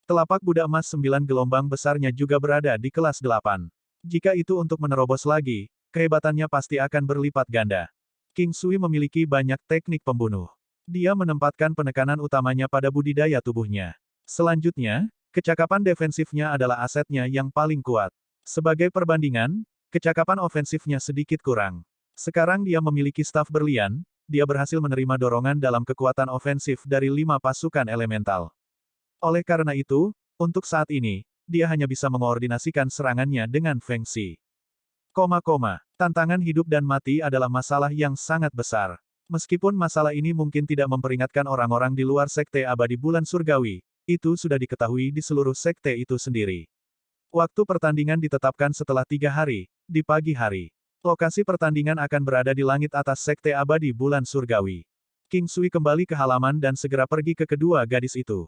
Telapak Buddha emas 9 gelombang besarnya juga berada di kelas 8. Jika itu untuk menerobos lagi, kehebatannya pasti akan berlipat ganda. King Sui memiliki banyak teknik pembunuh. Dia menempatkan penekanan utamanya pada budidaya tubuhnya. Selanjutnya, kecakapan defensifnya adalah asetnya yang paling kuat. Sebagai perbandingan, kecakapan ofensifnya sedikit kurang. Sekarang dia memiliki staf berlian, dia berhasil menerima dorongan dalam kekuatan ofensif dari 5 pasukan elemental. Oleh karena itu, untuk saat ini, dia hanya bisa mengoordinasikan serangannya dengan Feng Xi. Tantangan hidup dan mati adalah masalah yang sangat besar. Meskipun masalah ini mungkin tidak memperingatkan orang-orang di luar Sekte Abadi Bulan Surgawi, itu sudah diketahui di seluruh sekte itu sendiri. Waktu pertandingan ditetapkan setelah 3 hari, di pagi hari. Lokasi pertandingan akan berada di langit atas Sekte Abadi Bulan Surgawi. King Sui kembali ke halaman dan segera pergi ke kedua gadis itu.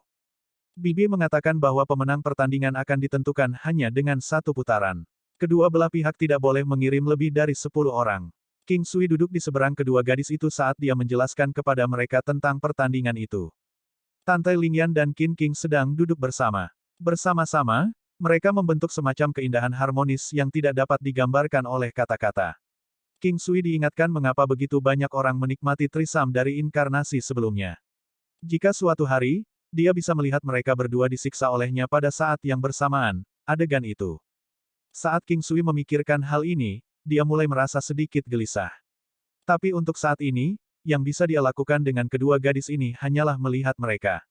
Bibi mengatakan bahwa pemenang pertandingan akan ditentukan hanya dengan 1 putaran. Kedua belah pihak tidak boleh mengirim lebih dari 10 orang. King Sui duduk di seberang kedua gadis itu saat dia menjelaskan kepada mereka tentang pertandingan itu. Tante Lingyan dan Qin King sedang duduk bersama. Bersama-sama, mereka membentuk semacam keindahan harmonis yang tidak dapat digambarkan oleh kata-kata. King Sui diingatkan mengapa begitu banyak orang menikmati trisam dari inkarnasi sebelumnya. Jika suatu hari, dia bisa melihat mereka berdua disiksa olehnya pada saat yang bersamaan, adegan itu. Saat King Sui memikirkan hal ini, dia mulai merasa sedikit gelisah. Tapi untuk saat ini, yang bisa dia lakukan dengan kedua gadis ini hanyalah melihat mereka.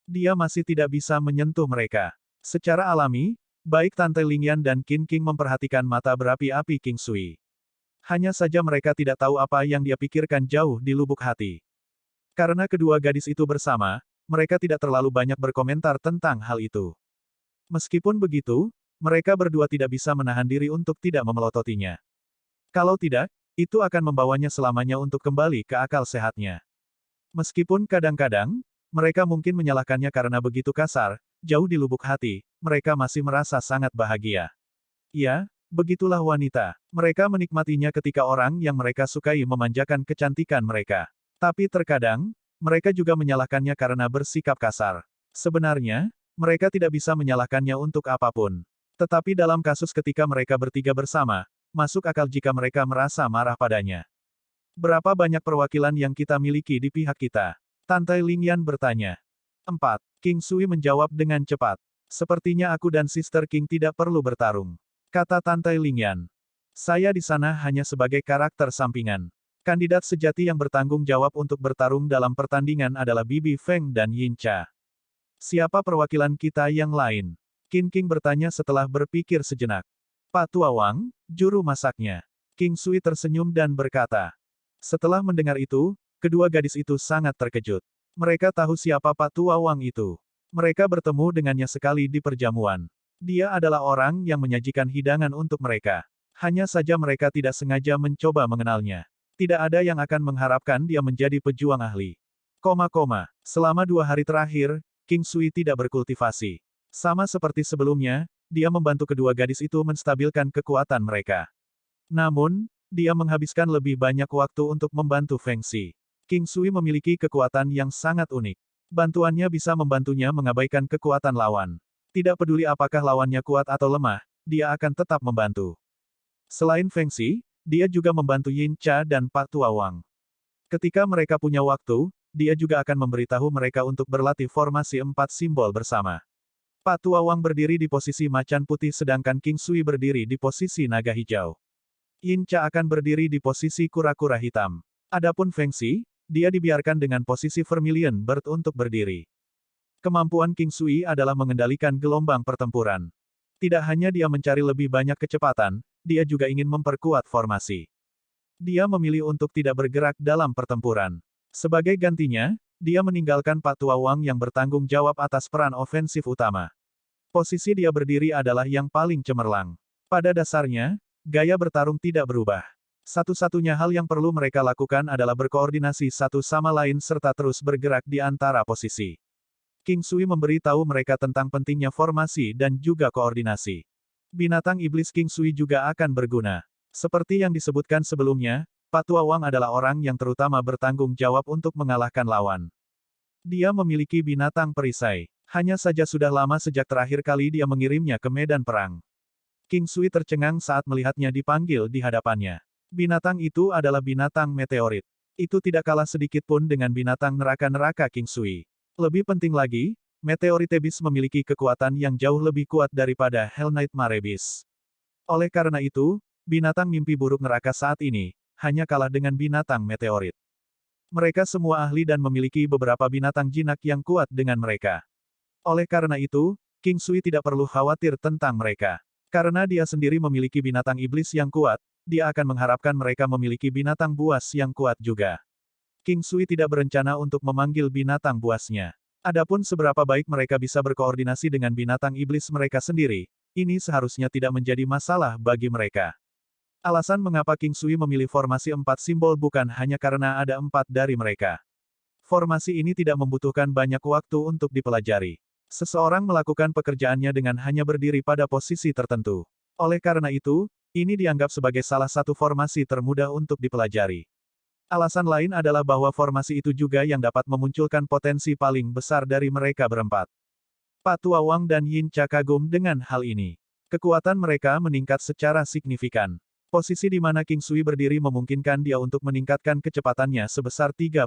Dia masih tidak bisa menyentuh mereka. Secara alami, baik Tante Lingyan dan Qin King memperhatikan mata berapi-api King Sui. Hanya saja mereka tidak tahu apa yang dia pikirkan jauh di lubuk hati. Karena kedua gadis itu bersama, mereka tidak terlalu banyak berkomentar tentang hal itu. Meskipun begitu, mereka berdua tidak bisa menahan diri untuk tidak memelototinya. Kalau tidak, itu akan membawanya selamanya untuk kembali ke akal sehatnya. Meskipun kadang-kadang, mereka mungkin menyalahkannya karena begitu kasar, jauh di lubuk hati, mereka masih merasa sangat bahagia. Ya, begitulah wanita. Mereka menikmatinya ketika orang yang mereka sukai memanjakan kecantikan mereka. Tapi terkadang, mereka juga menyalahkannya karena bersikap kasar. Sebenarnya, mereka tidak bisa menyalahkannya untuk apapun. Tetapi dalam kasus ketika mereka bertiga bersama, masuk akal jika mereka merasa marah padanya. Berapa banyak perwakilan yang kita miliki di pihak kita? Tante Lingyan bertanya. 4. King Sui menjawab dengan cepat. Sepertinya aku dan Sister King tidak perlu bertarung. Kata Tante Lingyan. Saya di sana hanya sebagai karakter sampingan. Kandidat sejati yang bertanggung jawab untuk bertarung dalam pertandingan adalah Bibi Feng dan Yin Cha. Siapa perwakilan kita yang lain? Qin King bertanya setelah berpikir sejenak. Pak Tua Wang, juru masaknya. King Sui tersenyum dan berkata. Setelah mendengar itu, kedua gadis itu sangat terkejut. Mereka tahu siapa Pak Tua Wang itu. Mereka bertemu dengannya sekali di perjamuan. Dia adalah orang yang menyajikan hidangan untuk mereka. Hanya saja mereka tidak sengaja mencoba mengenalnya. Tidak ada yang akan mengharapkan dia menjadi pejuang ahli. Selama 2 hari terakhir, King Sui tidak berkultivasi. Sama seperti sebelumnya, dia membantu kedua gadis itu menstabilkan kekuatan mereka. Namun, dia menghabiskan lebih banyak waktu untuk membantu Feng Xi. King Sui memiliki kekuatan yang sangat unik. Bantuannya bisa membantunya mengabaikan kekuatan lawan. Tidak peduli apakah lawannya kuat atau lemah, dia akan tetap membantu. Selain Feng Xi, dia juga membantu Yin Cha dan Pak Tua Wang. Ketika mereka punya waktu, dia juga akan memberitahu mereka untuk berlatih formasi 4 simbol bersama. Pak Tua Wang berdiri di posisi macan putih sedangkan King Sui berdiri di posisi naga hijau. Yin Cha akan berdiri di posisi kura-kura hitam. Adapun Feng Xi, dia dibiarkan dengan posisi Vermilion Bird untuk berdiri. Kemampuan King Sui adalah mengendalikan gelombang pertempuran. Tidak hanya dia mencari lebih banyak kecepatan, dia juga ingin memperkuat formasi. Dia memilih untuk tidak bergerak dalam pertempuran. Sebagai gantinya, dia meninggalkan Pak Tua Wang yang bertanggung jawab atas peran ofensif utama. Posisi dia berdiri adalah yang paling cemerlang. Pada dasarnya, gaya bertarung tidak berubah. Satu-satunya hal yang perlu mereka lakukan adalah berkoordinasi satu sama lain serta terus bergerak di antara posisi. King Sui memberi tahu mereka tentang pentingnya formasi dan juga koordinasi. Binatang iblis King Sui juga akan berguna. Seperti yang disebutkan sebelumnya, Pak Tua Wang adalah orang yang terutama bertanggung jawab untuk mengalahkan lawan. Dia memiliki binatang perisai. Hanya saja sudah lama sejak terakhir kali dia mengirimnya ke medan perang. King Sui tercengang saat melihatnya dipanggil di hadapannya. Binatang itu adalah binatang meteorit. Itu tidak kalah sedikit pun dengan binatang neraka-neraka King Sui. Lebih penting lagi, meteorit Abyss memiliki kekuatan yang jauh lebih kuat daripada Hell Nightmare Abyss. Oleh karena itu, binatang mimpi buruk neraka saat ini, hanya kalah dengan binatang meteorit. Mereka semua ahli dan memiliki beberapa binatang jinak yang kuat dengan mereka. Oleh karena itu, King Sui tidak perlu khawatir tentang mereka. Karena dia sendiri memiliki binatang iblis yang kuat, dia akan mengharapkan mereka memiliki binatang buas yang kuat juga. King Sui tidak berencana untuk memanggil binatang buasnya. Adapun seberapa baik mereka bisa berkoordinasi dengan binatang iblis mereka sendiri, ini seharusnya tidak menjadi masalah bagi mereka. Alasan mengapa King Sui memilih formasi 4 simbol bukan hanya karena ada 4 dari mereka. Formasi ini tidak membutuhkan banyak waktu untuk dipelajari. Seseorang melakukan pekerjaannya dengan hanya berdiri pada posisi tertentu. Oleh karena itu, ini dianggap sebagai salah satu formasi termudah untuk dipelajari. Alasan lain adalah bahwa formasi itu juga yang dapat memunculkan potensi paling besar dari mereka berempat. Pak Tua Wang dan Yin Cha kagum dengan hal ini. Kekuatan mereka meningkat secara signifikan. Posisi di mana King Sui berdiri memungkinkan dia untuk meningkatkan kecepatannya sebesar 30%.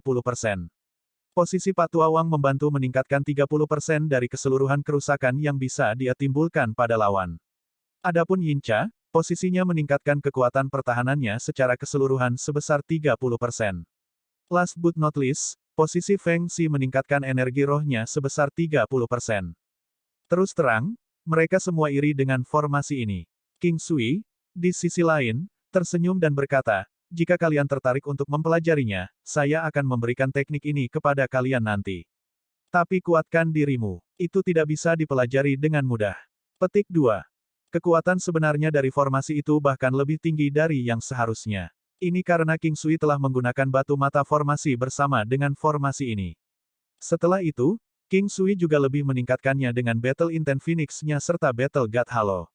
Posisi Pak Tua Wang membantu meningkatkan 30% dari keseluruhan kerusakan yang bisa dia timbulkan pada lawan. Adapun Yin Cha, posisinya meningkatkan kekuatan pertahanannya secara keseluruhan sebesar 30%. Last but not least, posisi Feng Xi meningkatkan energi rohnya sebesar 30%. Terus terang, mereka semua iri dengan formasi ini. King Sui, di sisi lain, tersenyum dan berkata, jika kalian tertarik untuk mempelajarinya, saya akan memberikan teknik ini kepada kalian nanti. Tapi kuatkan dirimu. Itu tidak bisa dipelajari dengan mudah. Petik 2. Kekuatan sebenarnya dari formasi itu bahkan lebih tinggi dari yang seharusnya. Ini karena King Sui telah menggunakan batu mata formasi bersama dengan formasi ini. Setelah itu, King Sui juga lebih meningkatkannya dengan Battle Intent Phoenix-nya serta Battle God Halo.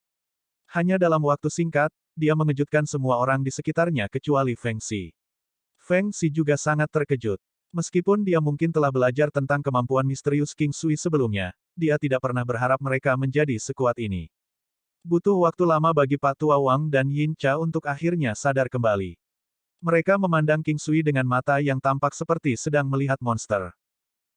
Hanya dalam waktu singkat, dia mengejutkan semua orang di sekitarnya kecuali Feng Xi. Feng Xi juga sangat terkejut. Meskipun dia mungkin telah belajar tentang kemampuan misterius King Sui sebelumnya, dia tidak pernah berharap mereka menjadi sekuat ini. Butuh waktu lama bagi Pak Tua Wang dan Yin Cha untuk akhirnya sadar kembali. Mereka memandang King Sui dengan mata yang tampak seperti sedang melihat monster.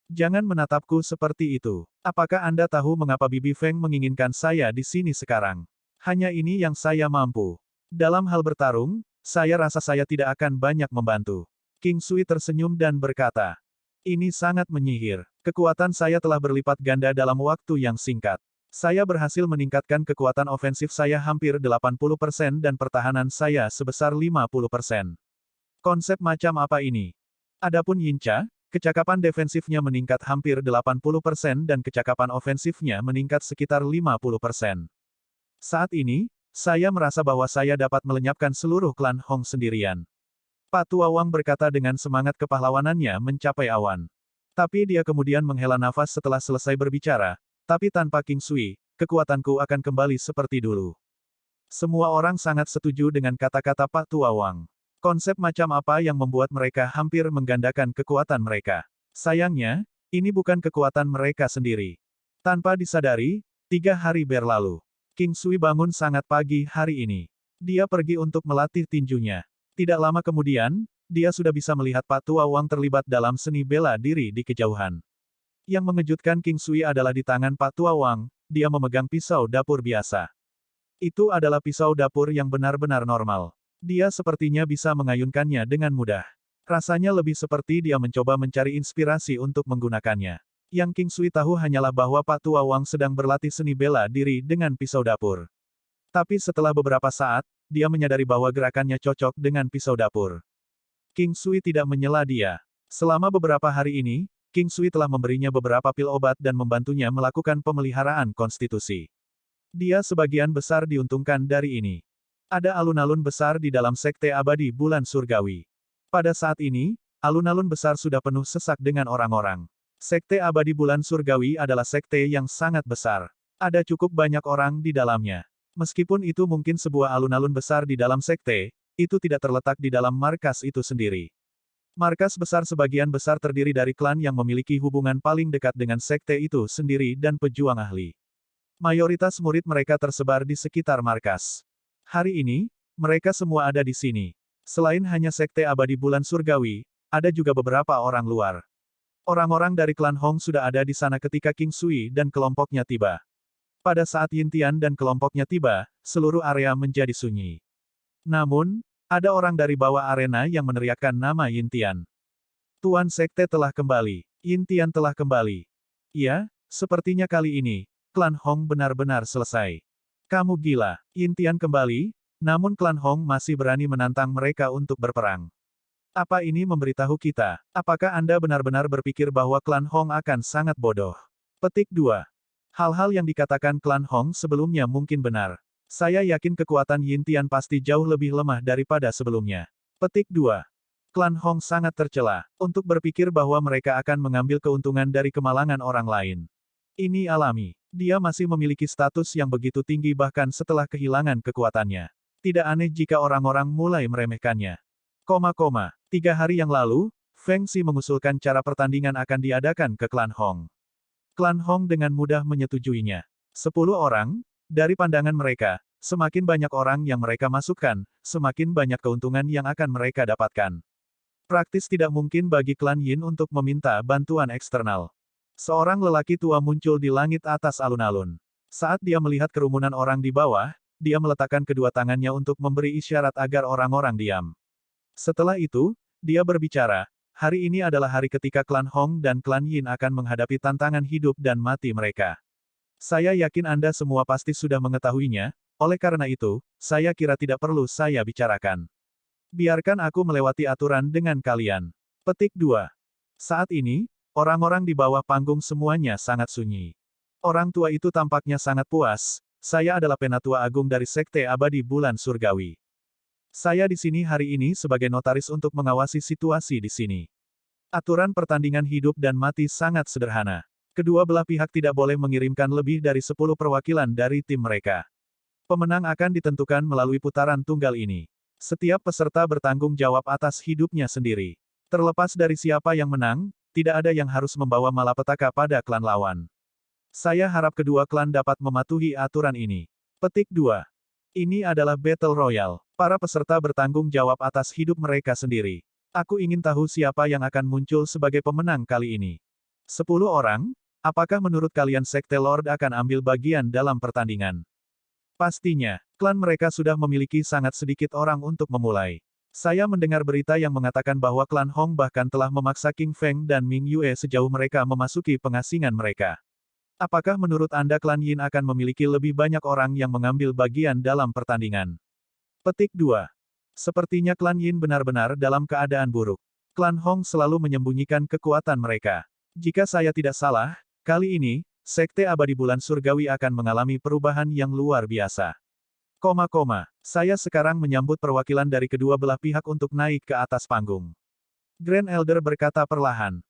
Jangan menatapku seperti itu. Apakah Anda tahu mengapa Bibi Feng menginginkan saya di sini sekarang? Hanya ini yang saya mampu. Dalam hal bertarung, saya rasa saya tidak akan banyak membantu. King Sui tersenyum dan berkata, ini sangat menyihir. Kekuatan saya telah berlipat ganda dalam waktu yang singkat. Saya berhasil meningkatkan kekuatan ofensif saya hampir 80% dan pertahanan saya sebesar 50%. Konsep macam apa ini? Adapun Yin Cha, kecakapan defensifnya meningkat hampir 80% dan kecakapan ofensifnya meningkat sekitar 50%. Saat ini, saya merasa bahwa saya dapat melenyapkan seluruh klan Hong sendirian. Pak Tua Wang berkata dengan semangat kepahlawanannya mencapai awan. Tapi dia kemudian menghela nafas setelah selesai berbicara. Tapi tanpa King Sui, kekuatanku akan kembali seperti dulu. Semua orang sangat setuju dengan kata-kata Pak Tua Wang. Konsep macam apa yang membuat mereka hampir menggandakan kekuatan mereka. Sayangnya, ini bukan kekuatan mereka sendiri. Tanpa disadari, 3 hari berlalu. King Sui bangun sangat pagi hari ini. Dia pergi untuk melatih tinjunya. Tidak lama kemudian, dia sudah bisa melihat Pak Tua Wang terlibat dalam seni bela diri di kejauhan. Yang mengejutkan King Sui adalah di tangan Pak Tua Wang, dia memegang pisau dapur biasa. Itu adalah pisau dapur yang benar-benar normal. Dia sepertinya bisa mengayunkannya dengan mudah. Rasanya lebih seperti dia mencoba mencari inspirasi untuk menggunakannya. Yang King Sui tahu hanyalah bahwa Pak Tua Wang sedang berlatih seni bela diri dengan pisau dapur. Tapi setelah beberapa saat, dia menyadari bahwa gerakannya cocok dengan pisau dapur. King Sui tidak menyela dia. Selama beberapa hari ini, King Sui telah memberinya beberapa pil obat dan membantunya melakukan pemeliharaan konstitusi. Dia sebagian besar diuntungkan dari ini. Ada alun-alun besar di dalam Sekte Abadi Bulan Surgawi. Pada saat ini, alun-alun besar sudah penuh sesak dengan orang-orang. Sekte Abadi Bulan Surgawi adalah sekte yang sangat besar. Ada cukup banyak orang di dalamnya. Meskipun itu mungkin sebuah alun-alun besar di dalam sekte, itu tidak terletak di dalam markas itu sendiri. Markas besar sebagian besar terdiri dari klan yang memiliki hubungan paling dekat dengan sekte itu sendiri dan pejuang ahli. Mayoritas murid mereka tersebar di sekitar markas. Hari ini, mereka semua ada di sini. Selain hanya Sekte Abadi Bulan Surgawi, ada juga beberapa orang luar. Orang-orang dari klan Hong sudah ada di sana ketika King Sui dan kelompoknya tiba. Pada saat Yin Tian dan kelompoknya tiba, seluruh area menjadi sunyi. Namun, ada orang dari bawah arena yang meneriakkan nama Yin Tian. Tuan Sekte telah kembali. Yin Tian telah kembali. Ya, sepertinya kali ini, klan Hong benar-benar selesai. Kamu gila. Yin Tian kembali, namun klan Hong masih berani menantang mereka untuk berperang. Apa ini memberitahu kita? Apakah Anda benar-benar berpikir bahwa klan Hong akan sangat bodoh? Petik 2. Hal-hal yang dikatakan klan Hong sebelumnya mungkin benar. Saya yakin kekuatan Yin Tian pasti jauh lebih lemah daripada sebelumnya. Petik 2. Klan Hong sangat tercela untuk berpikir bahwa mereka akan mengambil keuntungan dari kemalangan orang lain. Ini alami. Dia masih memiliki status yang begitu tinggi bahkan setelah kehilangan kekuatannya. Tidak aneh jika orang-orang mulai meremehkannya. 3 hari yang lalu, Feng Xi mengusulkan cara pertandingan akan diadakan ke klan Hong. Klan Hong dengan mudah menyetujuinya. 10 orang, dari pandangan mereka, semakin banyak orang yang mereka masukkan, semakin banyak keuntungan yang akan mereka dapatkan. Praktis tidak mungkin bagi klan Yin untuk meminta bantuan eksternal. Seorang lelaki tua muncul di langit atas alun-alun. Saat dia melihat kerumunan orang di bawah, dia meletakkan kedua tangannya untuk memberi isyarat agar orang-orang diam. Setelah itu, dia berbicara, hari ini adalah hari ketika klan Hong dan klan Yin akan menghadapi tantangan hidup dan mati mereka. Saya yakin Anda semua pasti sudah mengetahuinya, oleh karena itu, saya kira tidak perlu saya bicarakan. Biarkan aku melewati aturan dengan kalian. Petik 2. Saat ini, orang-orang di bawah panggung semuanya sangat sunyi. Orang tua itu tampaknya sangat puas, saya adalah penatua agung dari Sekte Abadi Bulan Surgawi. Saya di sini hari ini sebagai notaris untuk mengawasi situasi di sini. Aturan pertandingan hidup dan mati sangat sederhana. Kedua belah pihak tidak boleh mengirimkan lebih dari 10 perwakilan dari tim mereka. Pemenang akan ditentukan melalui putaran tunggal ini. Setiap peserta bertanggung jawab atas hidupnya sendiri. Terlepas dari siapa yang menang, tidak ada yang harus membawa malapetaka pada klan lawan. Saya harap kedua klan dapat mematuhi aturan ini. Petik 2. Ini adalah Battle Royale. Para peserta bertanggung jawab atas hidup mereka sendiri. Aku ingin tahu siapa yang akan muncul sebagai pemenang kali ini. 10 orang? Apakah menurut kalian Sekte Lord akan ambil bagian dalam pertandingan? Pastinya, klan mereka sudah memiliki sangat sedikit orang untuk memulai. Saya mendengar berita yang mengatakan bahwa klan Hong bahkan telah memaksa King Feng dan Ming Yue sejauh mereka memasuki pengasingan mereka. Apakah menurut Anda klan Yin akan memiliki lebih banyak orang yang mengambil bagian dalam pertandingan? Petik 2. Sepertinya klan Yin benar-benar dalam keadaan buruk. Klan Hong selalu menyembunyikan kekuatan mereka. Jika saya tidak salah, kali ini, Sekte Abadi Bulan Surgawi akan mengalami perubahan yang luar biasa. Saya sekarang menyambut perwakilan dari kedua belah pihak untuk naik ke atas panggung. Grand Elder berkata perlahan.